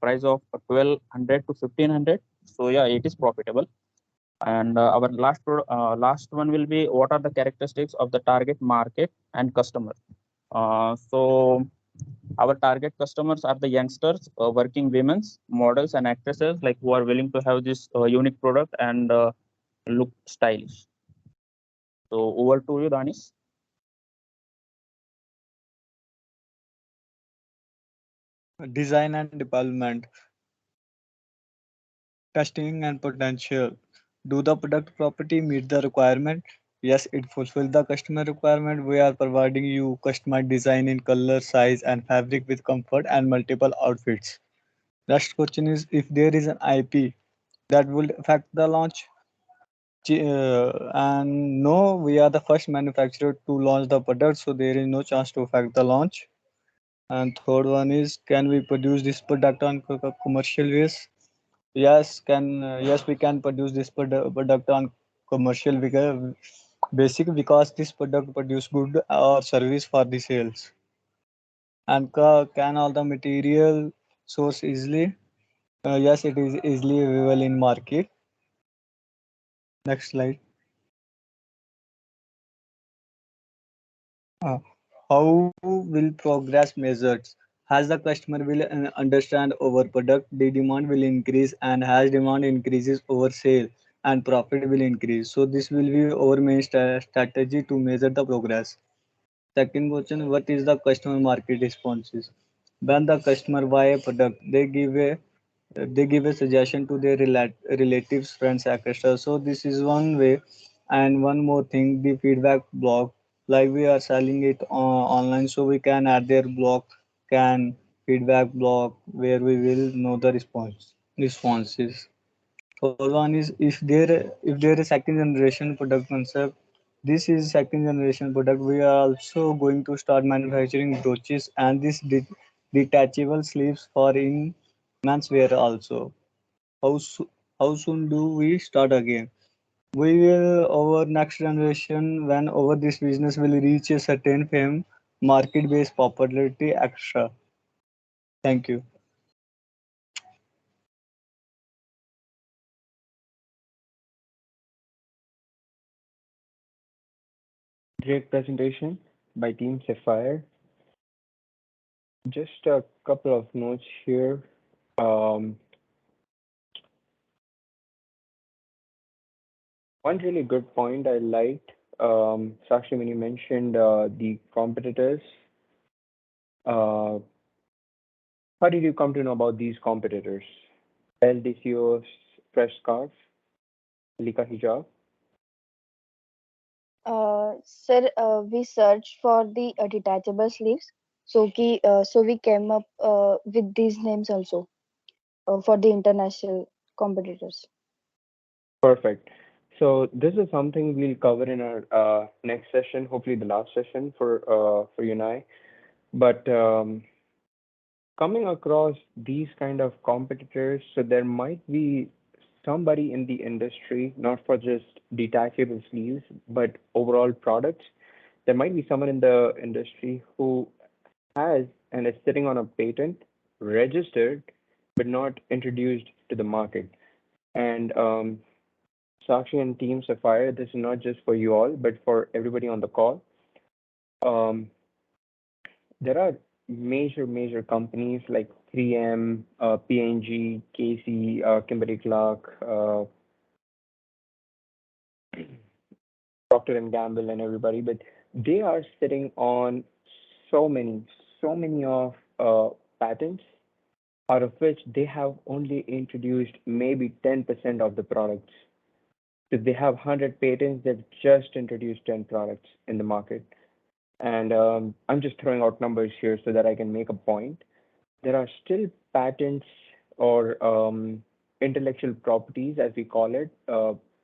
price of 1200 to 1500. So yeah, it is profitable. And our last one will be, what are the characteristics of the target market and customer? So our target customers are the youngsters, working women's, models, and actresses like who are willing to have this unique product and look stylish. So over to you, Danish. Design and development, testing and potential. Do the product property meet the requirement? Yes, it fulfills the customer requirement. We are providing you customized design in color, size, and fabric with comfort and multiple outfits. Next question is, if there is an IP that will affect the launch. And no, we are the first manufacturer to launch the product, so there is no chance to affect the launch. And third one is, can we produce this product on commercial ways? Yes, we can produce this product on commercial basic, because this product produce good or service for the sales. And can all the material source easily? Yes, it is easily available in market. Next slide. Uh, how will progress measured? As the customer will understand our product, the demand will increase, and as demand increases, our sale and profit will increase. So this will be our main strategy to measure the progress. Second question: what is the customer market responses? When the customer buy a product, they give a suggestion to their relatives, friends, etc. So this is one way. And one more thing, the feedback blog, like we are selling it online, so we can add their blog, can feedback blog where we will know the responses. For one is, if there is second generation product concept, this is second generation product. We are also going to start manufacturing brooches and this detachable sleeves for in menswear also. How, how soon do we start again? We will our next generation when over this business will reach a certain fame, market based popularity extra. Thank you. Great presentation by Team Sapphire. Just a couple of notes here. Um, One really good point I liked, Sakshi, when you mentioned the competitors. Uh, how did you come to know about these competitors? LDCO's Fresh Scarf, Lika Hijab. Sir, we searched for the detachable sleeves. So we came up with these names also for the international competitors. Perfect. So this is something we'll cover in our next session, hopefully the last session for you and I. But coming across these kind of competitors, so there might be somebody in the industry, not for just detachable sleeves, but overall products. There might be someone in the industry who has and is sitting on a patent registered but not introduced to the market. And Sakshi and Team Sapphire, this is not just for you all, but for everybody on the call. Um, there are major companies like 3M, P&G, Casey, Kimberly Clark, Procter and Gamble, and everybody, but they are sitting on so many, so many of patents, out of which they have only introduced maybe 10% of the products. If they have 100 patents, they've just introduced 10 products in the market. And I'm just throwing out numbers here so that I can make a point. There are still patents or intellectual properties, as we call it,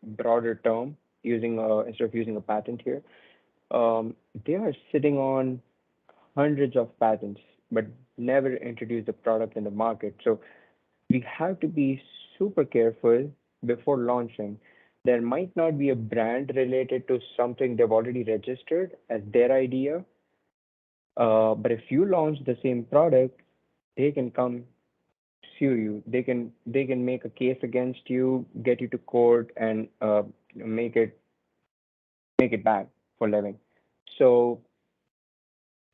broader term, using instead of using a patent here. Um, they are sitting on hundreds of patents, but never introduced a product in the market. So we have to be super careful before launching. There might not be a brand related to something they've already registered as their idea, but if you launch the same product, they can come sue you. They can make a case against you, get you to court, and make it back for living. So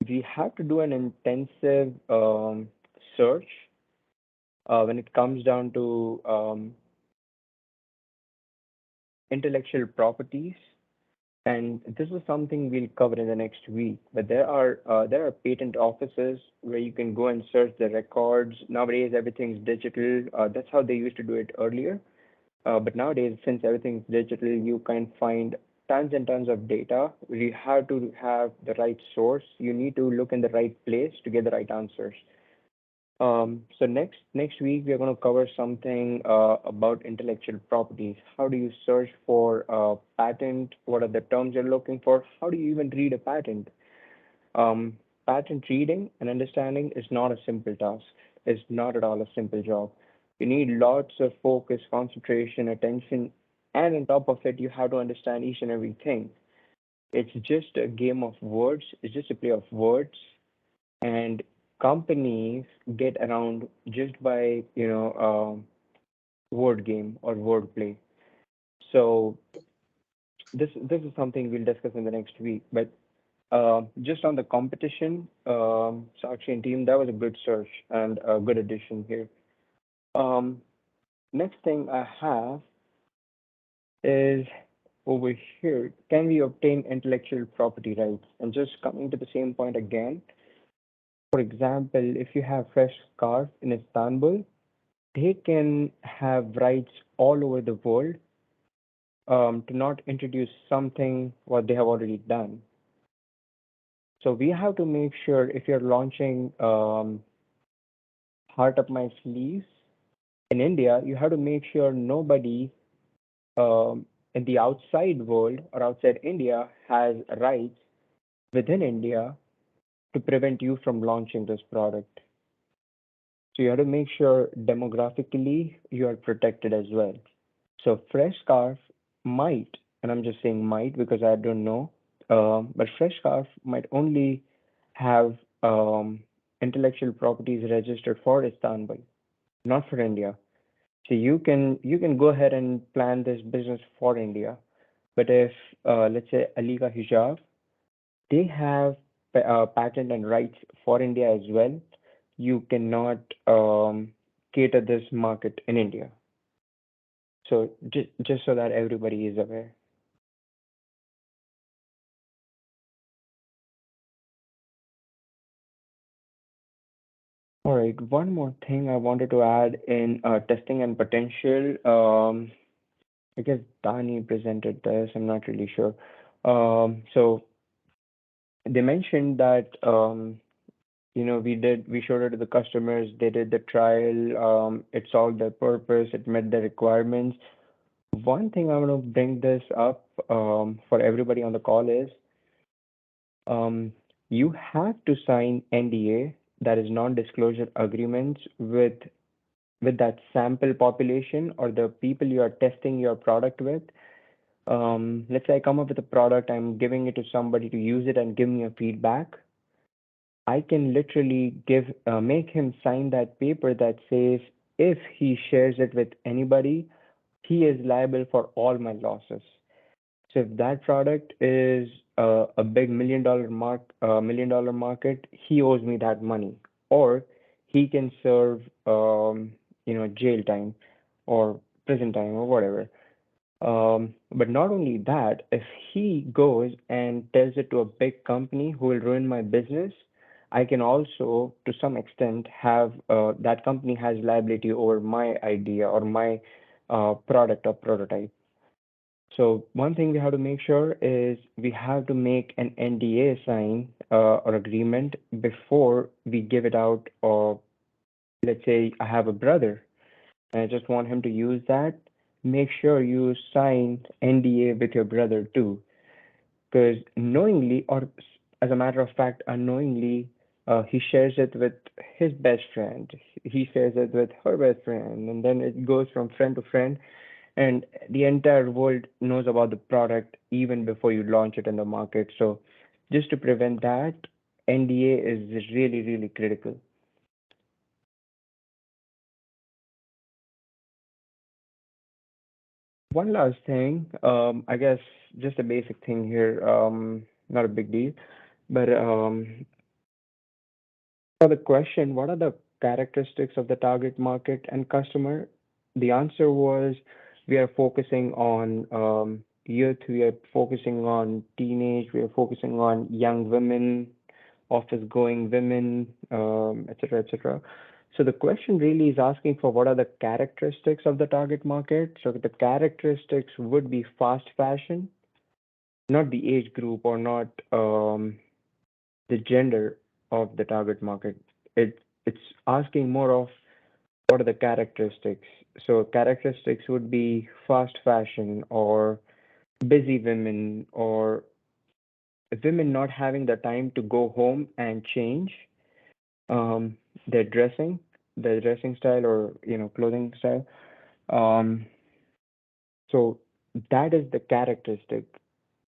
we have to do an intensive search when it comes down to intellectual properties. And this is something we'll cover in the next week. But there are patent offices where you can go and search the records. Nowadays, everything's digital. That's how they used to do it earlier. But nowadays, since everything's digital, you can find tons and tons of data. You have to have the right source. You need to look in the right place to get the right answers. So next week we are going to cover something about intellectual properties. How do you search for a patent? What are the terms you're looking for? How do you even read a patent? Um, Patent reading and understanding is not a simple task. It's not at all a simple job. You need lots of focus, concentration, attention, and on top of it, you have to understand each and everything. It's just a game of words. It's just a play of words, and companies get around just by word game or word play. So this is something we'll discuss in the next week. But Just on the competition, Sakshi and team, that was a good search and a good addition here. Um, Next thing I have is over here. Can we obtain intellectual property rights? And just coming to the same point again, for example, if you have fresh scarf in Istanbul, they can have rights all over the world to not introduce something what they have already done. So we have to make sure if you're launching Heart Up My Sleeves in India, you have to make sure nobody in the outside world or outside India has rights within India to prevent you from launching this product. So you have to make sure demographically you are protected as well. So fresh scarf might, and I'm just saying might because I don't know, but fresh scarf might only have intellectual properties registered for Istanbul, not for India. So you can go ahead and plan this business for India. But if let's say Aliga Hijab, they have patent and rights for India as well. You cannot cater this market in India. So just so that everybody is aware. All right, one more thing I wanted to add in testing and potential. I guess Dani presented this. I'm not really sure. So they mentioned that we showed it to the customers. They did the trial. It solved their purpose. It met the requirements. One thing I want to bring this up for everybody on the call is um, you have to sign NDA, that is non-disclosure agreements with that sample population or the people you are testing your product with. Let's say I come up with a product, I'm giving it to somebody to use it and give me a feedback. I can literally make him sign that paper that says if he shares it with anybody, he is liable for all my losses. So if that product is a big million dollar market, he owes me that money, or he can serve jail time or prison time or whatever. But not only that, if he goes and tells it to a big company who will ruin my business, I can also, to some extent, have that company has liability over my idea or my product or prototype. So one thing we have to make sure is we have to make an NDA sign or agreement before we give it out. Or let's say I have a brother and I just want him to use that. Make sure you sign NDA with your brother too, because knowingly or as a matter of fact, unknowingly, he shares it with his best friend. He shares it with her best friend, and then it goes from friend to friend and the entire world knows about the product even before you launch it in the market. So just to prevent that, NDA is really, really critical. One last thing, I guess just a basic thing here, not a big deal, but for the question, what are the characteristics of the target market and customer? The answer was we are focusing on youth, we are focusing on teenage, we are focusing on young women, office going women, etc., etc. So the question really is asking for what are the characteristics of the target market. So the characteristics would be fast fashion, not the age group or not the gender of the target market. It's asking more of what are the characteristics. So characteristics would be fast fashion or busy women or women not having the time to go home and change um, their dressing style or clothing style. Um, so that is the characteristic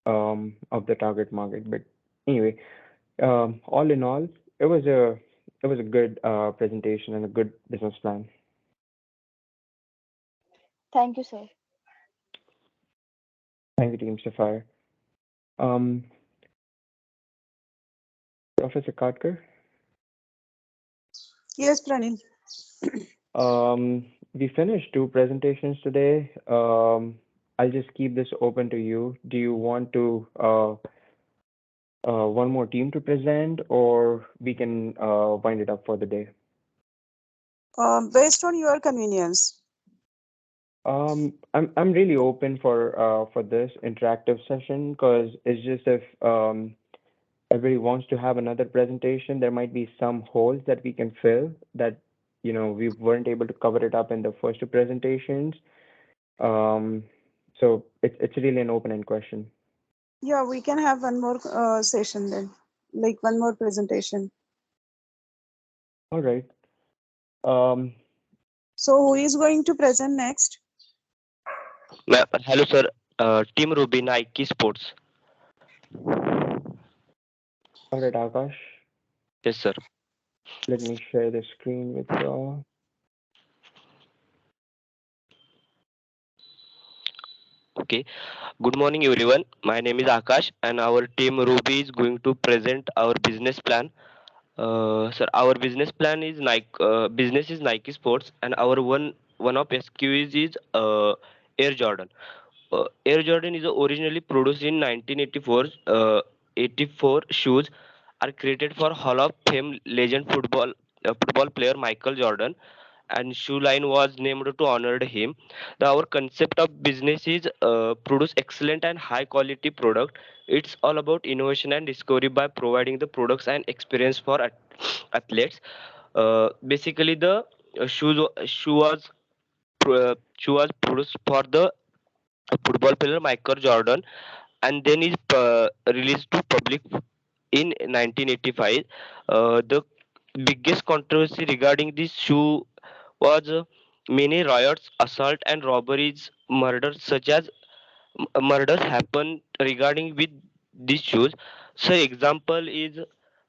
of the target market. But anyway, all in all, it was a good presentation and a good business plan. Thank you, sir. Thank you, Team Sapphire. Um, Professor Katkar. Yes, Pranil. We finished two presentations today. I'll just keep this open to you. Do you want to one more team to present, or we can wind it up for the day? Based on your convenience. I'm really open for this interactive session because it's just if everybody wants to have another presentation, there might be some holes that we can fill that we weren't able to cover it up in the first two presentations. Um, so it's really an open-end question. Yeah, we can have one more session then, like one more presentation. All right. Um, So who is going to present next? Hello, sir. Team Ruby Nike Sports. all right, Akash. Yes, sir. Let me share the screen with you all. Okay. Good morning, everyone. My name is Akash, and our team Ruby is going to present our business plan. Sir, our business plan is Nike. Business is Nike Sports, and our one of SKUs is Air Jordan. Air Jordan is originally produced in 1984. 84 shoes are created for Hall of Fame legend football player Michael Jordan, and shoe line was named to honor him. Our concept of business is produce excellent and high quality product. It's all about innovation and discovery by providing the products and experience for athletes. Basically, the shoe was produced for the football player Michael Jordan, and then is released to public in 1985. The biggest controversy regarding this shoe was many riots, assault, and robberies, murders such as murders happen regarding with these shoes. So example is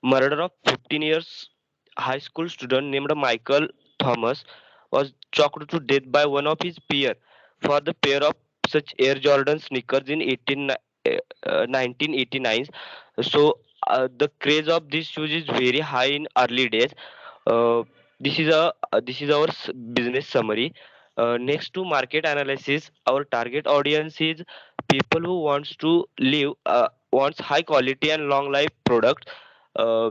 murder of 15 years high school student named Michael Thomas was choked to death by one of his peer for the pair of such Air Jordan sneakers in 1989. So the craze of these shoes is very high in early days. Uh, this is our business summary. Next to market analysis, our target audience is people who wants to live wants high quality and long life product. Uh,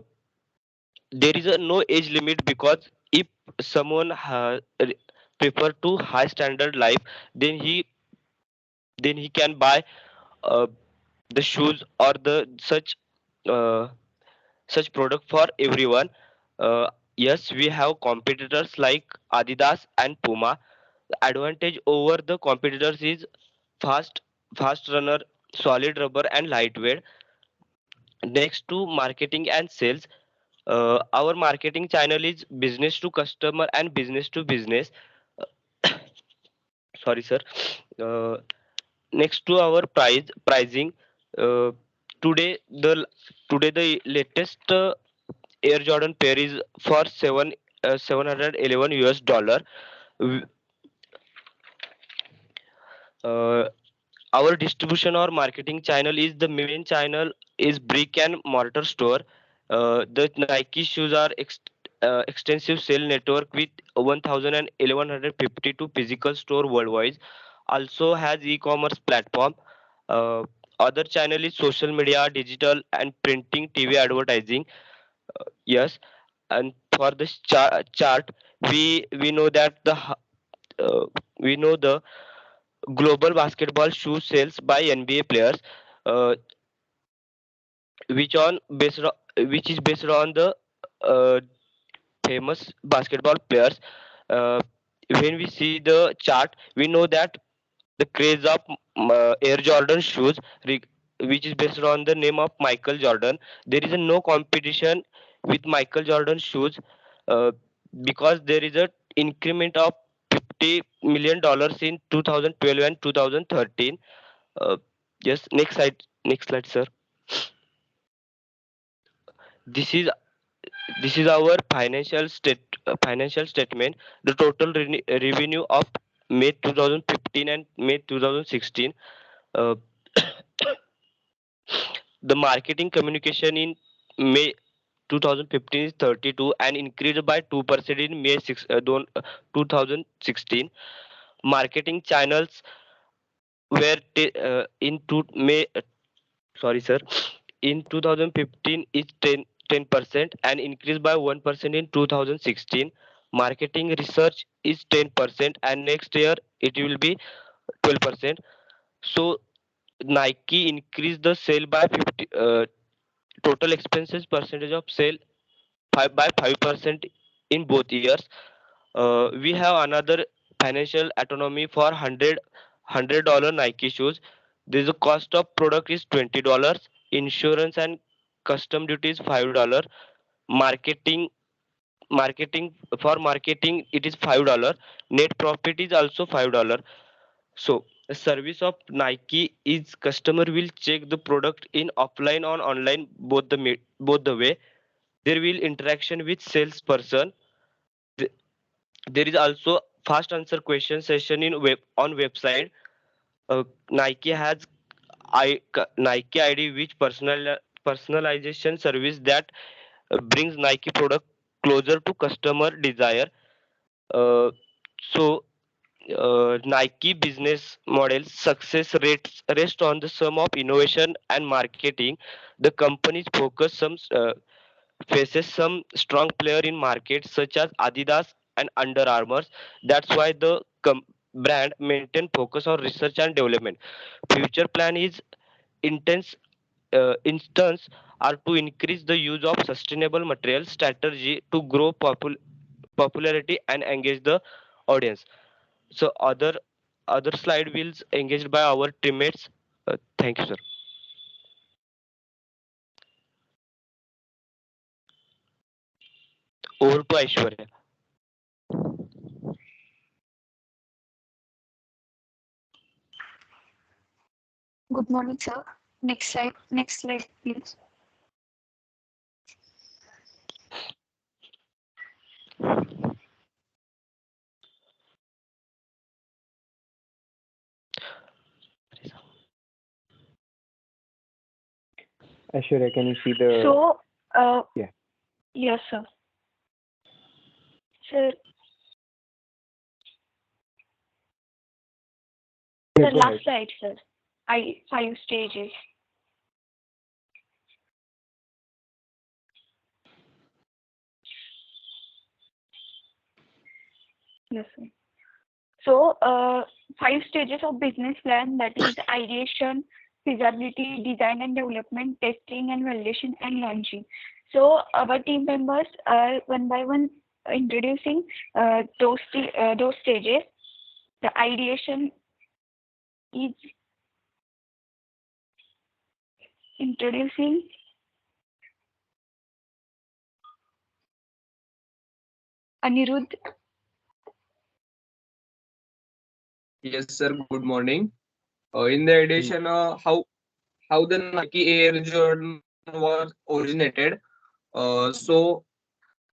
there is a no age limit because if someone prefer to high standard life, then he can buy uh, the shoes or the uh, such product for everyone. Yes, we have competitors like Adidas and Puma. The advantage over the competitors is fast, fast runner, solid rubber, and lightweight. Next to marketing and sales, our marketing channel is business to customer and business to business. Sorry, sir. Uh, Next to our pricing, uh, today the latest Air Jordan pair is for 711 US dollar. W- Uh, our distribution or marketing channel is the main channel is brick and mortar store. The Nike shoes are extensive sale network with 1000 and 1152 physical store worldwide. Also has e-commerce platform. Uh, Other channel is social media, digital and printing, TV advertising. Yes, and for this chart, we know that we know the global basketball shoe sales by NBA players, uh, which is based on the uh, famous basketball players. Uh, when we see the chart, we know that the craze of Air Jordan shoes, which is based on the name of Michael Jordan. There is a no competition with Michael Jordan shoes uh, because there is a increment of $50 million in 2012 and 2013. Uh, yes, next slide, sir. This is this is our financial statement. The total revenue of May 2015 and May 2016. Uh, the marketing communication in May. 2015 is 32 and increased by 2% in May 2016. Marketing channels were in May sorry sir in 2015 is 10% and increased by 1% in 2016. Marketing research is 10% and next year it will be 12%. So Nike increased the sale by 50 total expenses percentage of sale 5% in both years. We have another financial autonomy for $100 Nike shoes. This cost of product is $20. Insurance and custom duty is $5. Marketing marketing it is $5. Net profit is also $5. So the service of Nike is customer will check the product in offline or online both the way. There will interaction with salesperson. Th- There is also fast answer question session in website. Nike has Nike ID which personalization service that brings Nike product closer to customer desire. Uh, so Nike business model success rates rest on the sum of innovation and marketing. The company's focus faces some strong player in markets such as Adidas and Under Armour. That's why the brand maintain focus on research and development. Future plan is intense instance are to increase the use of sustainable material strategy to grow popularity and engage the audience. So other slide wheels engaged by our teammates. Thank you, sir. Over to Aishwarya. Good morning, sir. Next slide, please. Ashwarya, can you see the? So, Yeah. yes, sir. Sir, Yeah, the go last ahead. slide, sir. 5 stages. Yes, sir. So, 5 stages of business plan, that is ideation, feasibility, design and development, testing and validation, and launching. So, our team members are one by one introducing those stages. The ideation is introducing Anirudh. Yes, sir. Good morning. In the edition, how the Nike Air Jordan was originated. So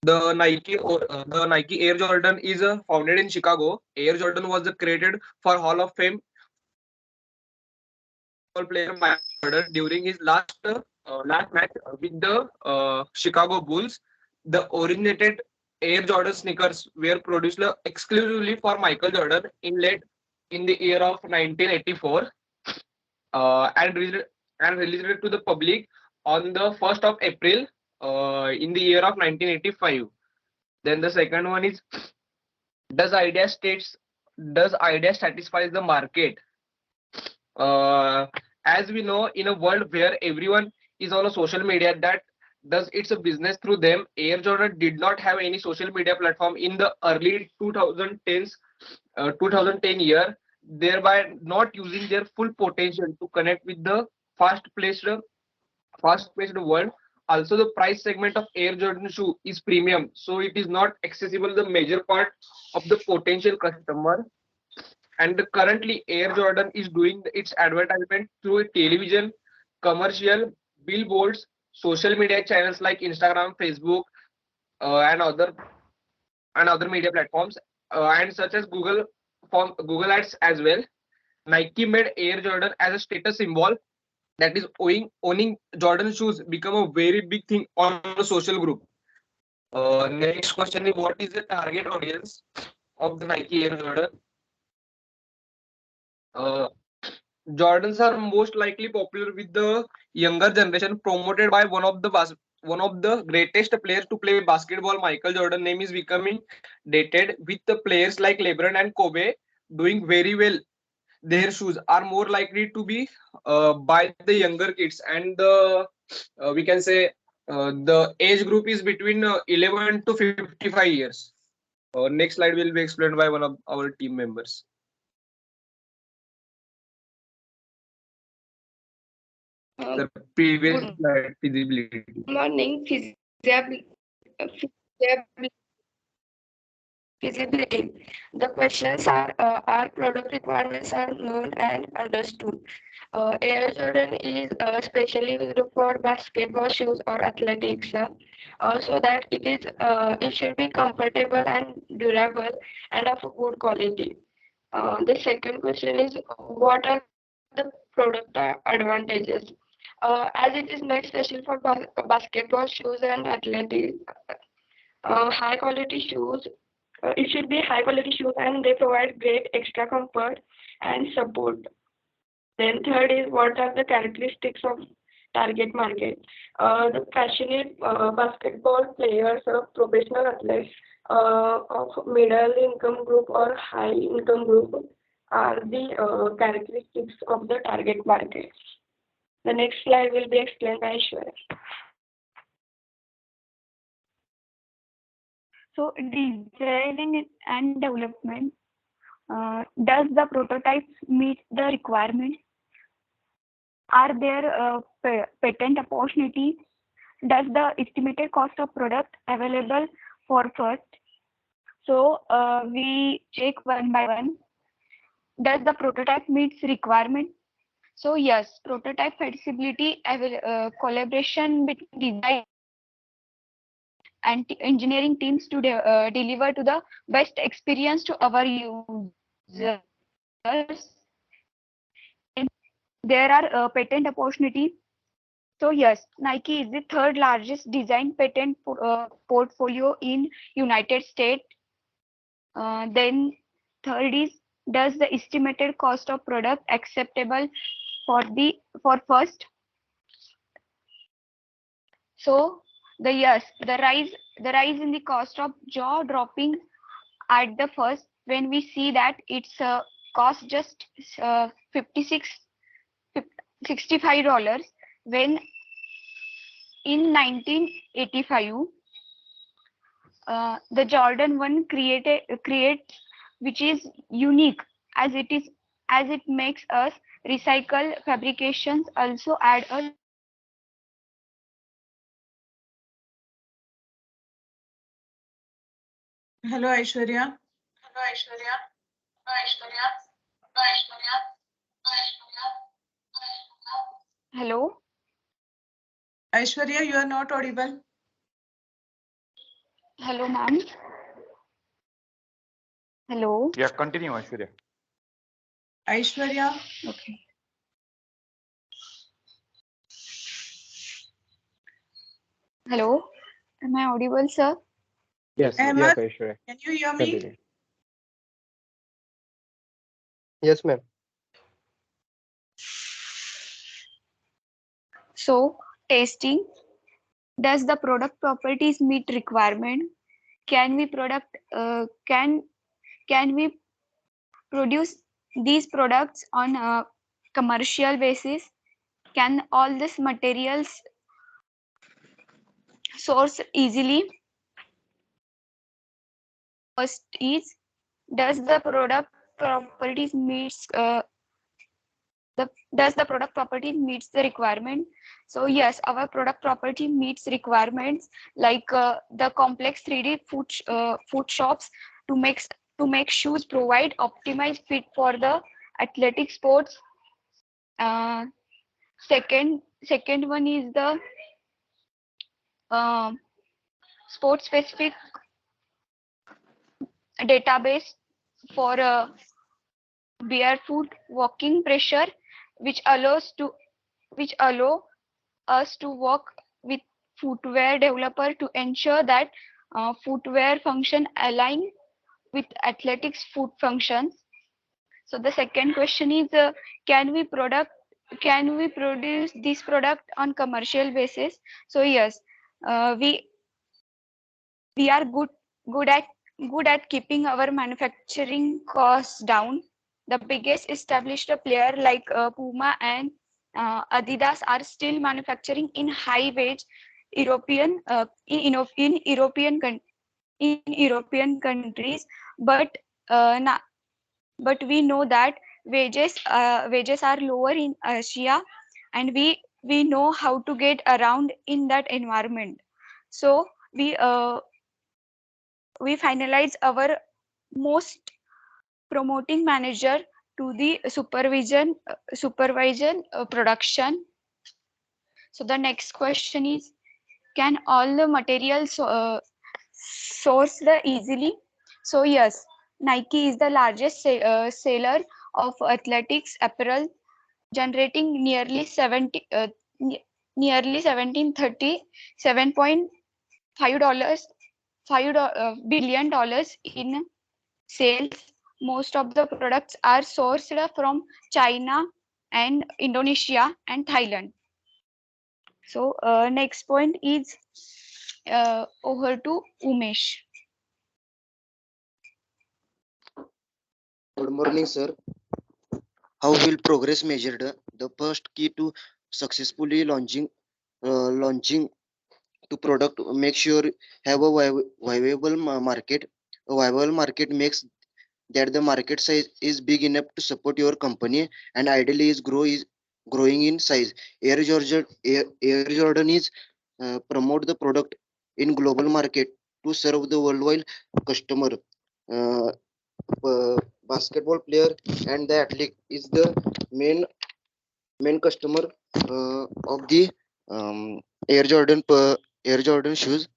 the Nike Air Jordan is founded in Chicago. Air Jordan was created for Hall of Fame player Michael Jordan during his last match with the Chicago Bulls. The originated Air Jordan sneakers were produced exclusively for Michael Jordan in the year of 1984 and released it to the public on the 1st of April in the year of 1985. Then the second one is does idea states does idea satisfies the market? uh, as we know, in a world where everyone is on a social media that does it's a business through them, Air Jordan did not have any social media platform in the early 2010s 2010 year, thereby not using their full potential to connect with the fast-paced world. Also, the price segment of Air Jordan shoe is premium, so it is not accessible the major part of the potential customer. And currently, Air Jordan is doing its advertisement through television, commercial, billboards, social media channels like Instagram, Facebook, and other media platforms, and such as Google Ads as well. Nike made Air Jordan as a status symbol that is owning Jordan shoes become a very big thing on a social group. Next question is, what is the target audience of the Nike Air Jordan? Uh, Jordans are most likely popular with the younger generation, promoted by one of the greatest players to play basketball. Michael Jordan name is becoming dated with the players like LeBron and Kobe doing very well. Their shoes are more likely to be by the younger kids, and the we can say the age group is between 11 to 55 years. Next slide will be explained by one of our team members. The previous Good slide, feasibility. morning, feasibility. The questions are our product requirements are known and understood. Air Jordan is specially used for basketball shoes or athletics, so that it should be comfortable and durable and of good quality. The second question is, what are the product advantages? As it is made special for basketball shoes and athletics, high quality shoes. It should be high quality shoes and they provide great extra comfort and support. Then third is, what are the characteristics of target market? The passionate basketball players or professional athletes of middle income group or high income group are the characteristics of the target market. The next slide will be explained by Aishwarya. So designing and development, does the prototype meet the requirement? Are there patent opportunities? Does the estimated cost of product available for first? So we check one by one. Does the prototype meets requirement? So yes, prototype feasibility, collaboration between design and engineering teams to deliver to the best experience to our users. And there are patent opportunities. So yes, Nike is the third largest design patent portfolio in United States. Then third is, does the estimated cost of product acceptable for first? So the rise in the cost of jaw dropping at the first when we see that it's cost just 56 $65 when in 1985 the Jordan 1 creates which is unique as it makes us recycle fabrications also add a Hello, Aishwarya. hello. Aishwarya, you are not audible. Hello, ma'am. Hello. Yeah, continue, Aishwarya. Aishwarya. Okay. Hello. Am I audible, sir? Yes, Ahmed, Aishwarya. can you hear me? Continue. Yes, ma'am. So, testing. Does the product properties meet requirement? Can we produce these products on a commercial basis? Can all these materials source easily? First is, does the product properties meets the requirement? So yes, our product property meets requirements like the complex 3D food shops to make shoes provide optimized fit for the athletic sports. Uh, second one is the uh, sport specific database for barefoot walking pressure, which allows which allow us to work with footwear developer to ensure that footwear function align with athletics foot functions. So the second question is, can we produce this product on commercial basis? So yes, we are good at good at keeping our manufacturing costs down. The biggest established player like Puma and Adidas are still manufacturing in high wage European in European countries, but na but we know that wages are lower in Asia, and we know how to get around in that environment. So we finalize our most promoting manager to the supervision production. So the next question is, can all the materials sourced easily? So yes, Nike is the largest seller of athletics apparel, generating nearly 1737.5 dollars $5 billion in sales. Most of the products are sourced from China and Indonesia and Thailand. So next point is over to Umesh. Good morning, sir. How will progress measured? The first key to successfully launching to product, make sure have a viable market. A viable market makes that the market size is big enough to support your company and ideally is growing in size. Air Jordan is promote the product in global market to serve the worldwide customer. Uh, Basketball player and the athlete is the main customer of the um, Air Jordan Air Jordan shoes.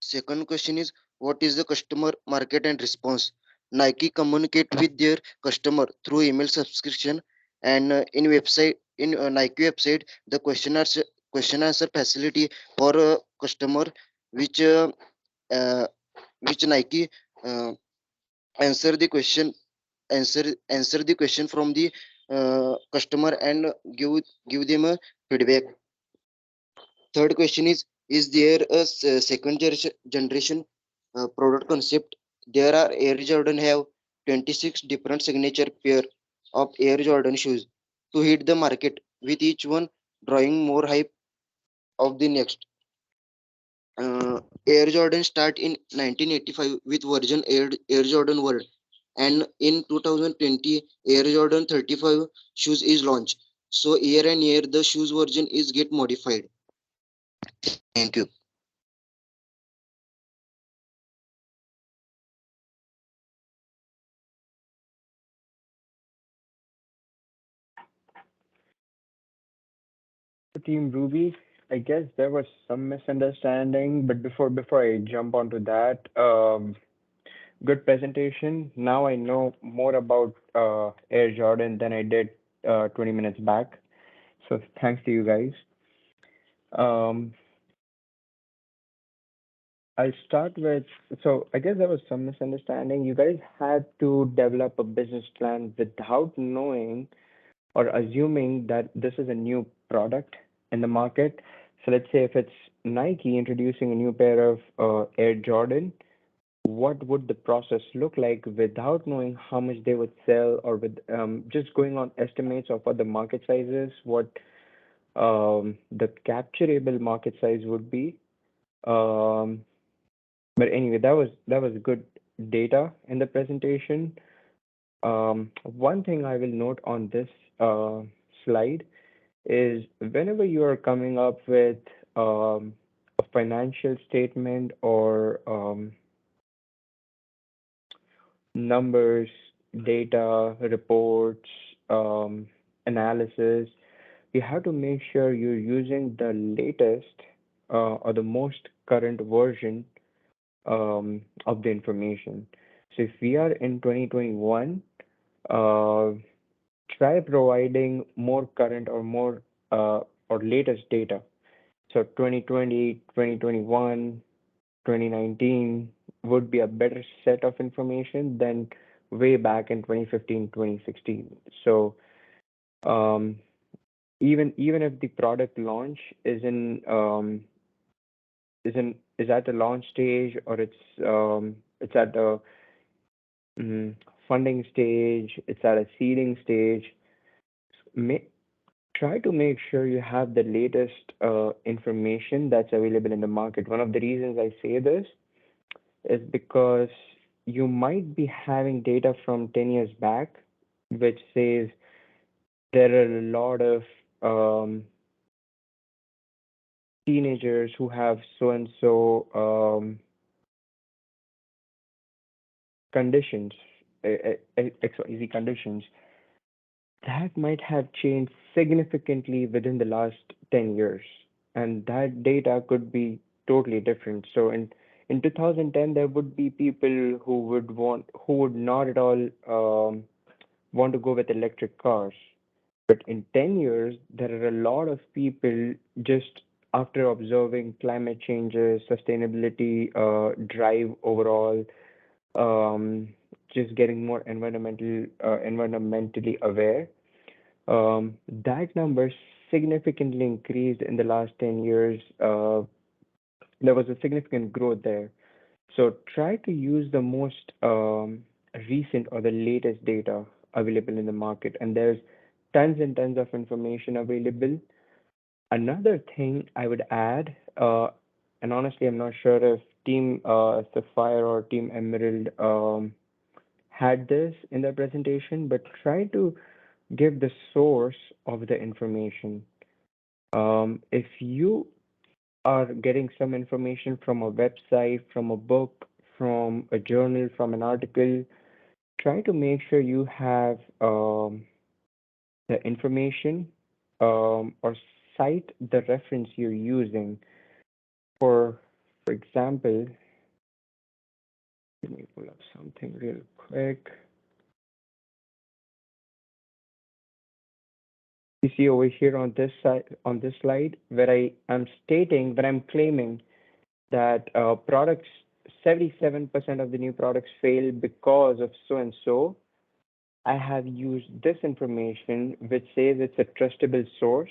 Second question is, what is the customer market and response? Nike communicate with their customer through email subscription and in Nike website the question answer facility for a customer which uh, uh, which Nike uh, answer the question answer the question from the customer and give them a feedback. Third question is there a second generation product concept? There are Air Jordan have 26 different signature pair of Air Jordan shoes to hit the market, with each one drawing more hype of the next. Air Jordan start in 1985 with version Air Jordan World, and in 2020 Air Jordan 35 shoes is launched. So year and year the shoes version is get modified. Thank you. Team Ruby, I guess there was some misunderstanding, but before I jump onto that, good presentation. Now I know more about Air Jordan than I did 20 minutes back. So thanks to you guys. Um, I'll start with, so I guess there was some misunderstanding. You guys had to develop a business plan without knowing or assuming that this is a new product in the market. So let's say if it's Nike introducing a new pair of Air Jordan, what would the process look like without knowing how much they would sell, or with just going on estimates of what the market size is, what the capturable market size would be. Um, but anyway, that was good data in the presentation. One thing I will note on this slide is whenever you are coming up with a financial statement or numbers, data, reports, analysis, you have to make sure you're using the latest or the most current version of the information. So if we are in 2021, uh, try providing more current or more or latest data. So 2020, 2021, 2019 would be a better set of information than way back in 2015, 2016. So um, even if the product launch is at the launch stage, or it's at the mm, funding stage, it's at a seeding stage, ma- try to make sure you have the latest information that's available in the market. One of the reasons I say this is because you might be having data from 10 years back, which says there are a lot of um, teenagers who have so and so conditions, XYZ conditions, that might have changed significantly within the last 10 years. And that data could be totally different. So in 2010, there would be people who would not at all want to go with electric cars. But in 10 years, there are a lot of people just after observing climate changes, sustainability, drive overall, um, just getting more environmentally aware. That number significantly increased in the last 10 years. There was a significant growth there. So try to use the most recent or the latest data available in the market, and there's tons and tons of information available. Another thing I would add, and honestly, I'm not sure if Team Sapphire or Team Emerald had this in their presentation, but try to give the source of the information. If you are getting some information from a website, from a book, from a journal, from an article, try to make sure you have the information or cite the reference you're using. For example, let me pull up something real quick. You see over here on this side, on this slide, where I am stating, where I'm claiming that products, 77% of the new products fail because of so and so. I have used this information, which says it's a trustable source.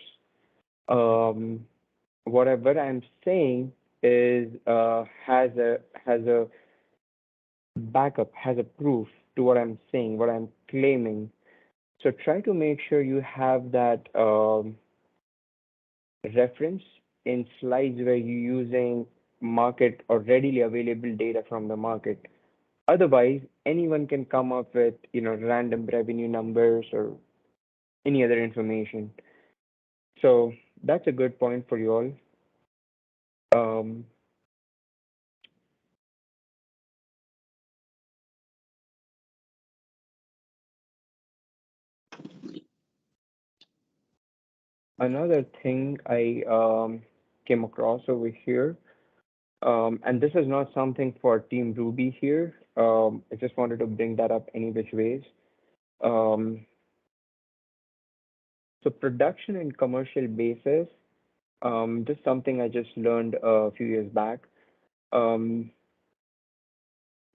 Um, Whatever I'm saying is has a backup, has a proof to what I'm saying, what I'm claiming. So try to make sure you have that reference in slides where you're using market or readily available data from the market. Otherwise, anyone can come up with, random revenue numbers or any other information. So that's a good point for you all. Um, Another thing I came across over here, and this is not something for Team Ruby here. I just wanted to bring that up any which ways. Um, so production and commercial basis, this is something I just learned a few years back. Um,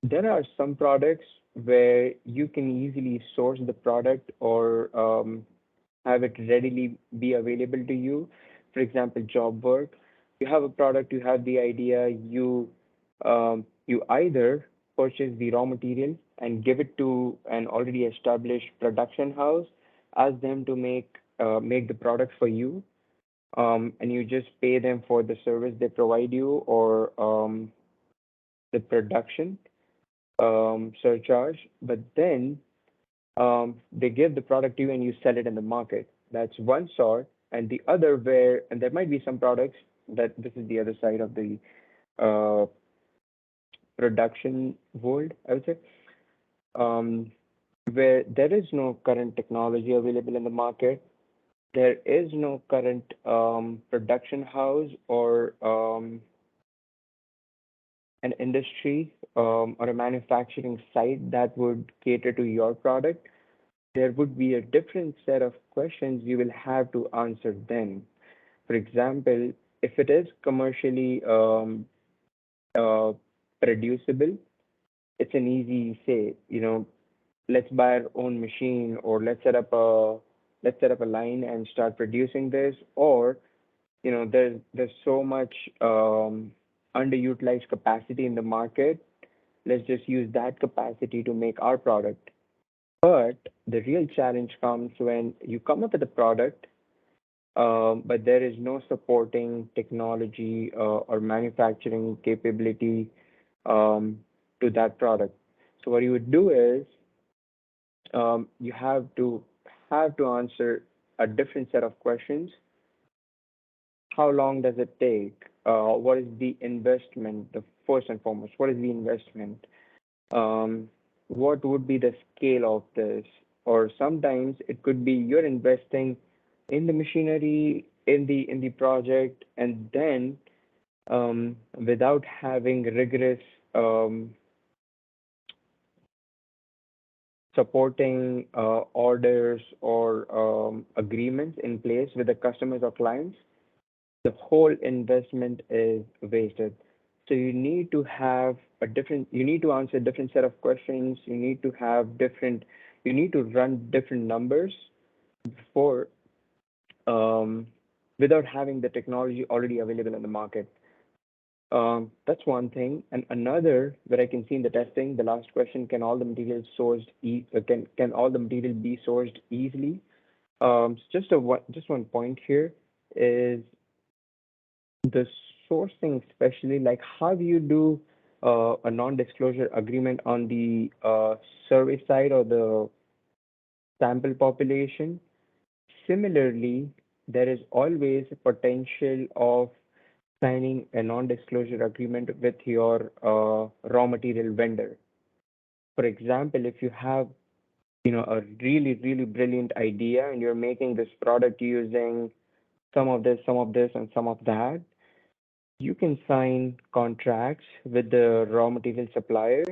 there are some products where you can easily source the product or have it readily be available to you. For example, job work. You have a product, you have the idea, you either purchase the raw material and give it to an already established production house, ask them to make the product for you, and you just pay them for the service they provide you or the production surcharge. But then they give the product to you and you sell it in the market. That's one sort. And the other where, and there might be some products that this is the other side of the uh, production world, I would say, um, where there is no current technology available in the market. There is no current production house or an industry or a manufacturing site that would cater to your product. there would be a different set of questions you will have to answer then. For example, if it is commercially uh, producible, it's an easy say, let's buy our own machine, or let's set up a line and start producing this. Or there's so much underutilized capacity in the market. Let's just use that capacity to make our product. But the real challenge comes when you come up with a product, but there is no supporting technology or manufacturing capability to that product. So what you would do is, you have to answer a different set of questions. How long does it take? What is the investment? The first and foremost, what is the investment? Um, what would be the scale of this? Or sometimes it could be you're investing in the machinery, in the project, and then without having rigorous um, supporting orders or agreements in place with the customers or clients, the whole investment is wasted. So you need to answer a different set of questions. You need to run different numbers before, um, without having the technology already available in the market. That's one thing. And another, where I can see in the testing, the last question: Can all the materials can all the material be sourced easily? Just one point here is the sourcing, especially like how do you do a non-disclosure agreement on the survey side or the sample population. Similarly, there is always a potential of signing a non-disclosure agreement with your raw material vendor. For example, if you have a really really brilliant idea and you're making this product using some of this, and some of that, you can sign contracts with the raw material supplier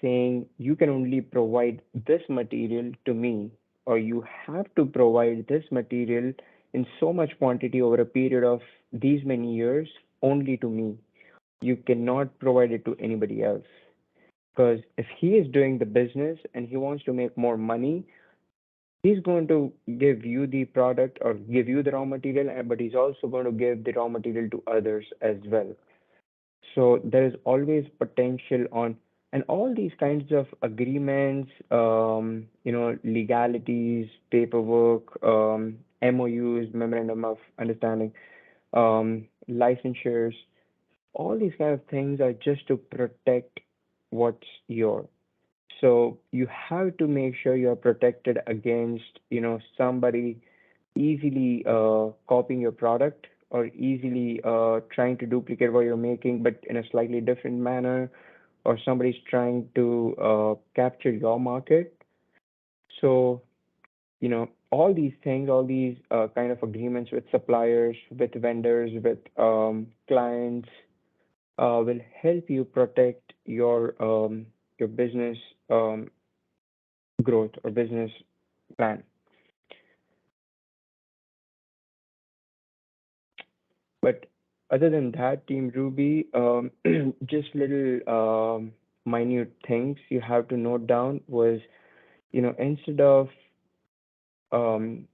saying you can only provide this material to me, or you have to provide this material in so much quantity over a period of these many years only to me. You cannot provide it to anybody else. Because if he is doing the business and he wants to make more money, he's going to give you the product or give you the raw material, but he's also going to give the raw material to others as well. So there is always potential on, and all these kinds of agreements, legalities, paperwork, MOUs, memorandum of understanding, licensures, all these kind of things are just to protect what's yours. So you have to make sure you're protected against, somebody easily copying your product, or easily trying to duplicate what you're making, but in a slightly different manner, or somebody's trying to capture your market. So, all these things, all these kind of agreements with suppliers, with vendors, with clients, will help you protect your business um, growth or business plan. But other than that, Team Ruby, just little minute things you have to note down was, instead of um,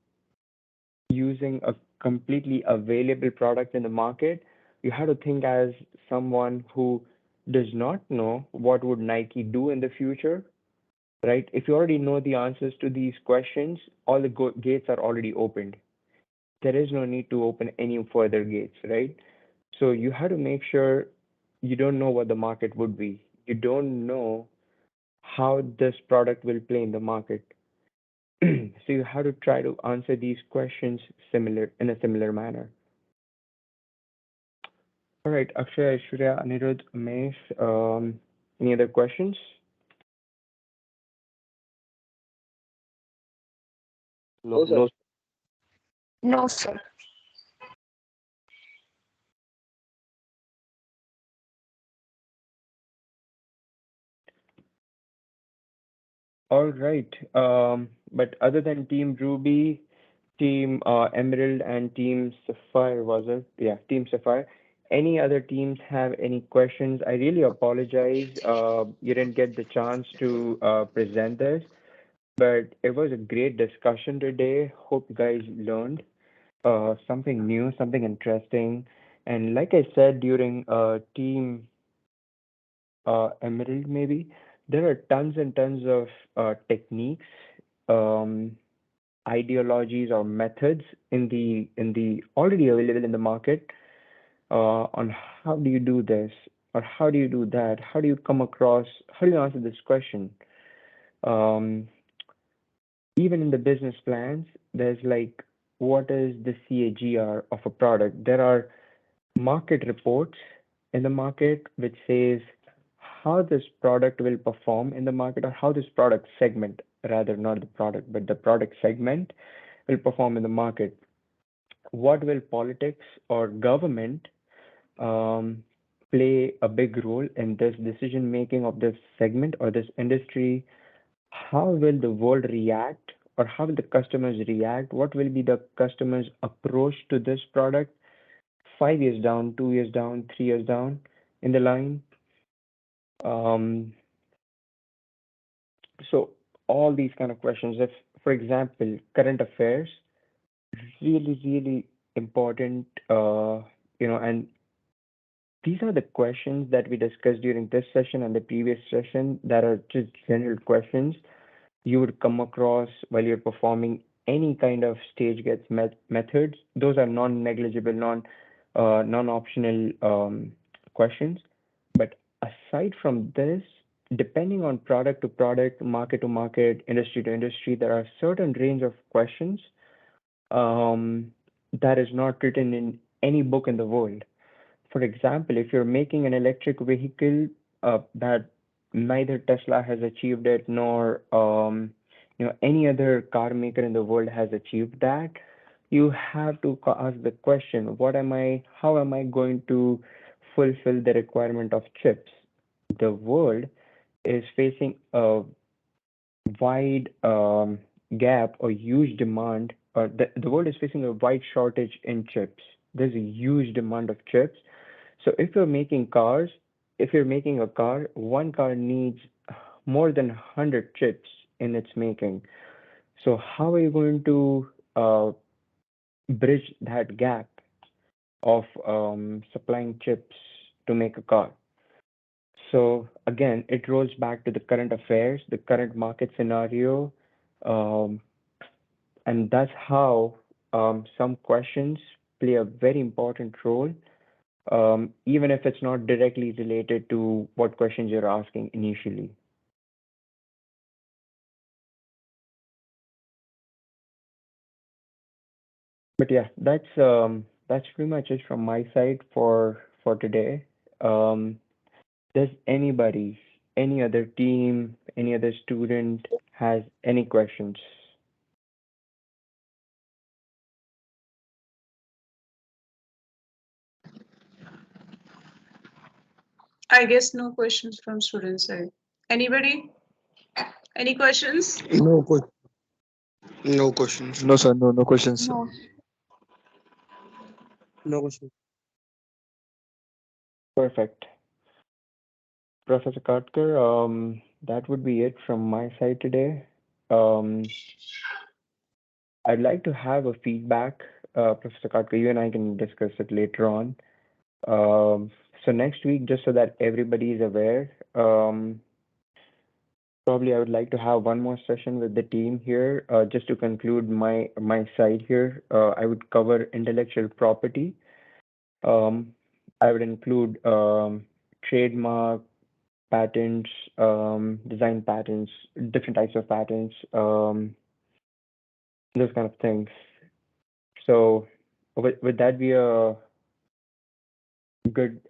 using a completely available product in the market, you have to think as someone who does not know what would Nike do in the future, right? If you already know the answers to these questions, all the gates are already opened. There is no need to open any further gates, right? So you have to make sure you don't know what the market would be. You don't know how this product will play in the market. So you have to try to answer these questions in a similar manner. All right, Akshay, Aishwarya, Anirudh, Umesh, any other questions? No, no. No, sir. All right. But other than Team Ruby, Team Emerald, and Team Sapphire, was it? Yeah, Team Sapphire. Any other teams have any questions? I really apologize. You didn't get the chance to present this, but it was a great discussion today. Hope you guys learned something new, something interesting. And like I said during Team Emerald, maybe there are tons and tons of techniques, um, ideologies, or methods in the already available in the market on how do you do this or how do you do that? How do you come across? How do you answer this question? Um, Even in the business plans, there's like what is the CAGR of a product? There are market reports in the market which says how this product will perform in the market, or how this product segment, rather not the product but the product segment, will perform in the market. What will politics or government um, play a big role in this decision making of this segment or this industry? How will the world react, or how will the customers react? What will be the customer's approach to this product 5 years down, 2 years down, 3 years down in the line? Um, so all these kind of questions. If, for example, current affairs, really, really important. And these are the questions that we discussed during this session and the previous session that are just general questions you would come across while you're performing any kind of stage gets methods. Those are non-negligible, non-optional questions. But aside from this, depending on product to product, market to market, industry to industry, there are certain range of questions um, that is not written in any book in the world. For example, if you're making an electric vehicle that neither Tesla has achieved it, nor any other car maker in the world has achieved that, you have to ask the question: How am I going to fulfill the requirement of chips? The world is facing a wide gap or huge demand, or the world is facing a wide shortage in chips. There's a huge demand of chips. So if you're making a car, one car needs more than 100 chips in its making. So how are you going to bridge that gap of supplying chips to make a car? So again, it rolls back to the current affairs, the current market scenario, um, and that's how some questions play a very important role, even if it's not directly related to what questions you're asking initially. But yeah, that's pretty much it from my side for today. Um, does anybody, any other team, any other student has any questions? I guess no questions from student side. Anybody? Any questions? No questions. No, sir. No, no questions, sir. No. No question. Perfect. Professor Katkar, that would be it from my side today. Um, I'd like to have a feedback, Professor Katkar. You and I can discuss it later on. So next week, just so that everybody is aware, probably I would like to have one more session with the team here, just to conclude my side here. I would cover intellectual property. Um, I would include trademark, patents, design patents, different types of patents, those kind of things. So would that be a good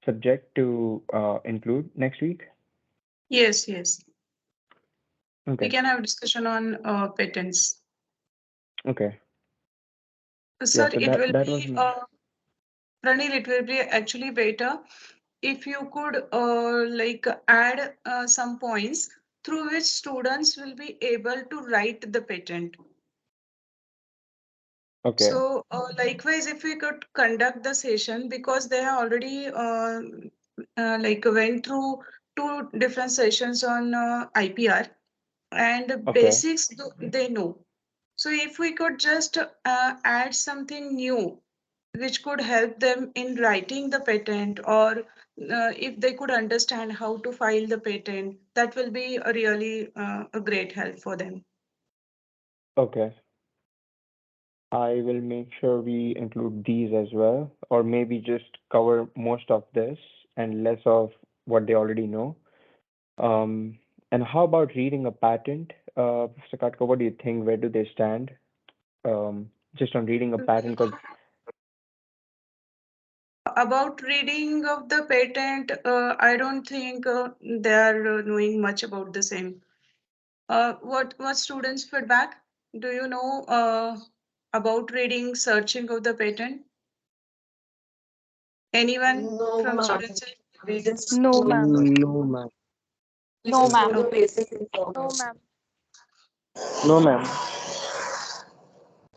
subject to include next week? Yes, yes. We Okay. can have discussion on patents. Okay. Yeah. Sir, So it will that was be Pranil, it will be actually better if you could like add some points through which students will be able to write the patent. Okay. So, likewise, if we could conduct the session, because they have already like went through two different sessions on IPR, and Okay. basics they know. So if we could just add something new which could help them in writing the patent, or if they could understand how to file the patent, that will be a really a great help for them. Okay. I will make sure we include these as well, or maybe just cover most of this and less of what they already know. Um, and how about reading a patent? Mr. Katka, what do you think? Where do they stand? Just on reading a patent, because About reading of the patent, I don't think they are knowing much about the same. What students' feedback? Do you know about reading, searching of the patent? Anyone No, from ma'am. students? We just No, ma'am. no, ma'am. We No, just know ma'am. the basic No, information. ma'am. No, ma'am.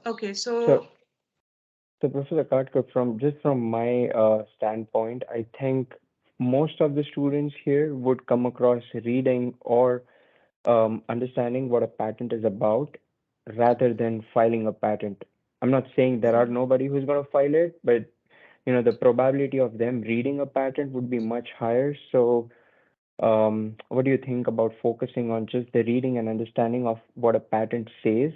Okay, so so so Professor Katka, from my standpoint, I think most of the students here would come across reading or understanding what a patent is about rather than filing a patent. I'm not saying there are nobody who's going to file it, but the probability of them reading a patent would be much higher. So, what do you think about focusing on just the reading and understanding of what a patent says?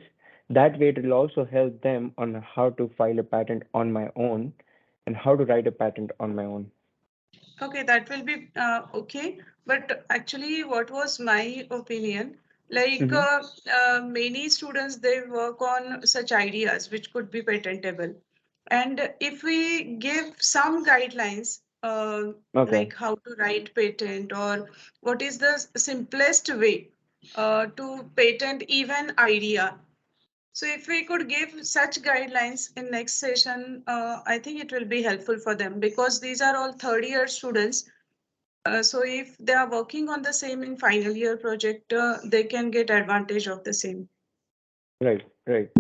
That way, it will also help them on how to file a patent on my own and how to write a patent on my own. okay, that will be okay. But actually, what was my opinion? Like Mm-hmm. many students, they work on such ideas which could be patentable. And if we give some guidelines, Okay. like how to write patent, or what is the simplest way to patent even idea. So if we could give such guidelines in next session, I think it will be helpful for them, because these are all third year students. So if they are working on the same in final year project, they can get advantage of the same. Right. Right.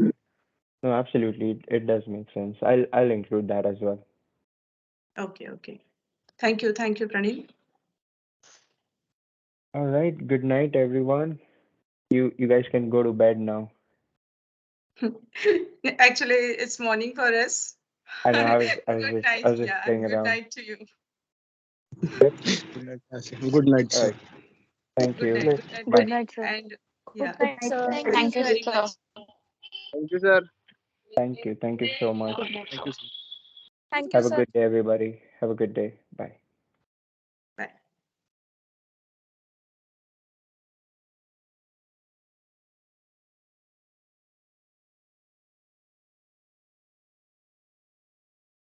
No, absolutely. It does make sense. I'll include that as well. Okay, okay. Thank you, Pranil. All right. Good night, everyone. You guys can go to bed now. Actually, it's morning for us. I know. Good I night. was just Yeah, playing and good around. night to you. Yep. Good night, Asim. Good night, All sir. right. Thank Good you. night. Good night, Bye. Good Pranil. night, sir. And Good yeah, night, sir. Thank thank you, you very sir. much. Thank you, sir. Thank you. Thank you so much. Good night. Thank you, sir. Thank you, Have a sir. good day, everybody. Have a good day. Bye.